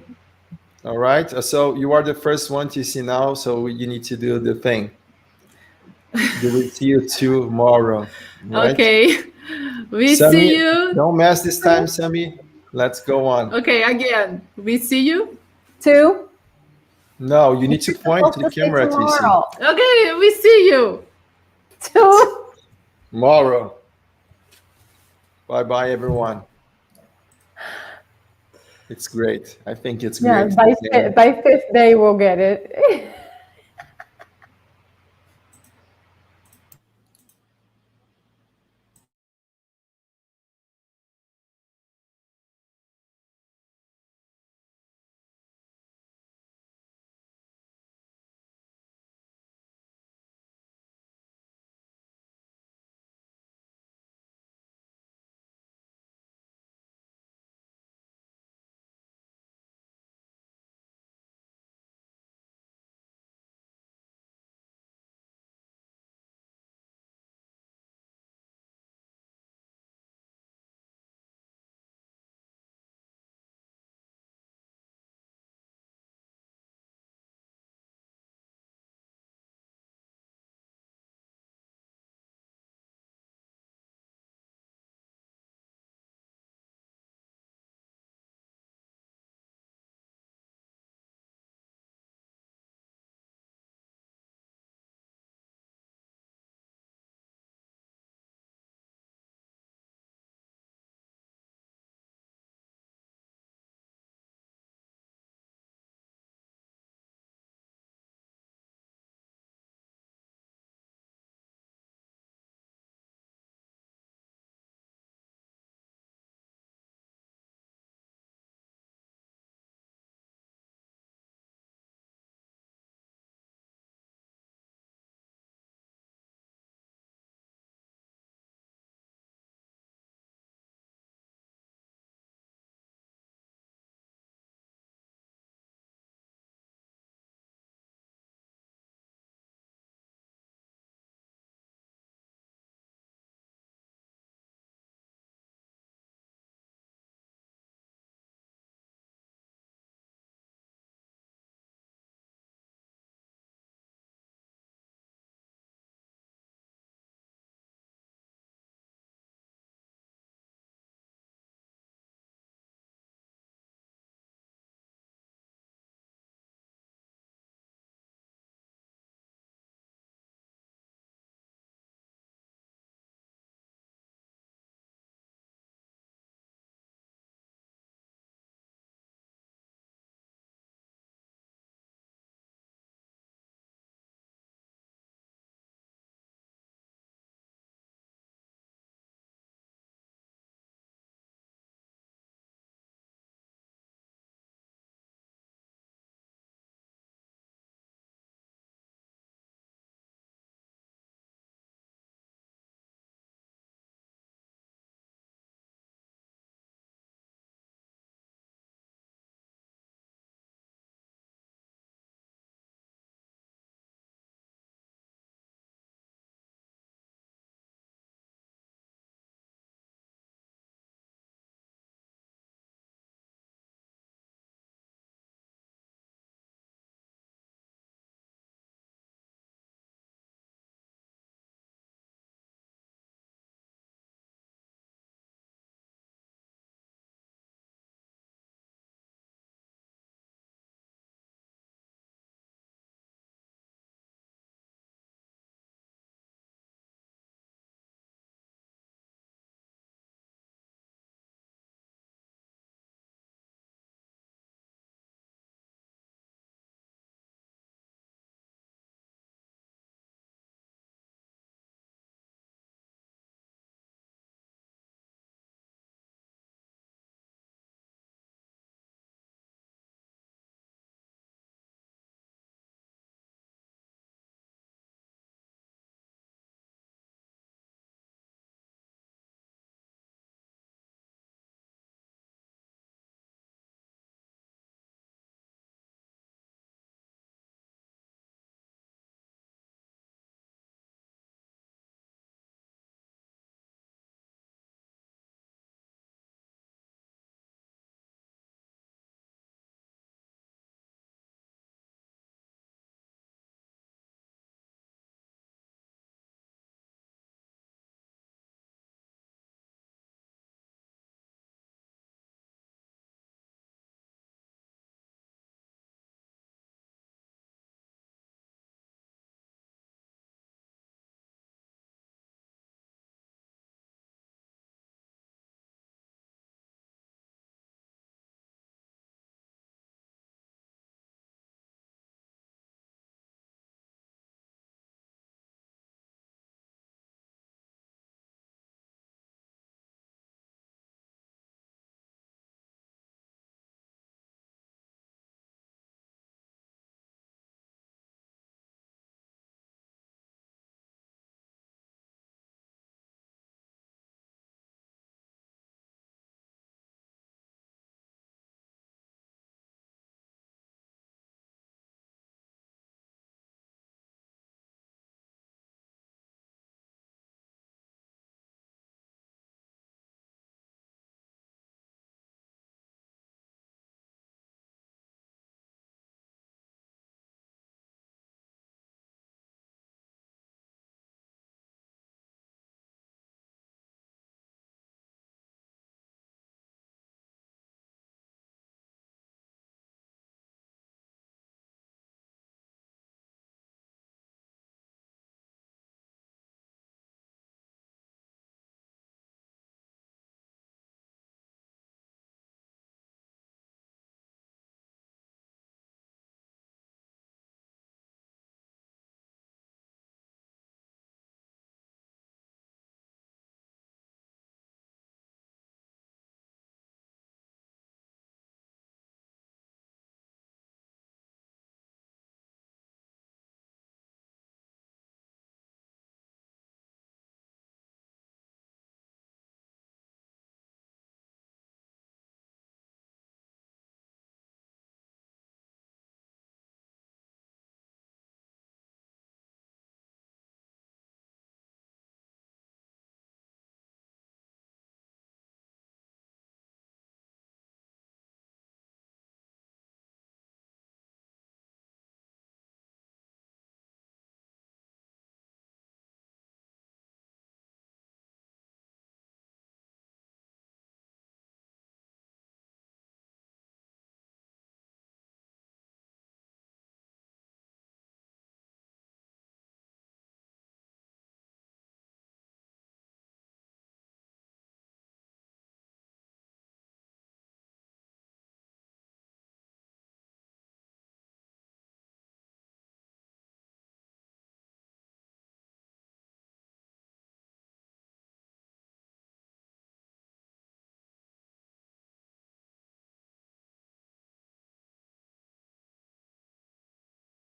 All right. So you are the first one to see now. So you need to do the thing. We will see you tomorrow. Right? Okay. We Sammy, see you. Don't mess this time, Sammy. Let's go on. Okay, again. We see you. 2. No, you need to point to the Supposed to say camera, Tracy. tomorrow. Okay, we see you. 2. Tomorrow. Bye-bye, everyone. It's great. I think it's Yeah, great. by 5th day we'll get it.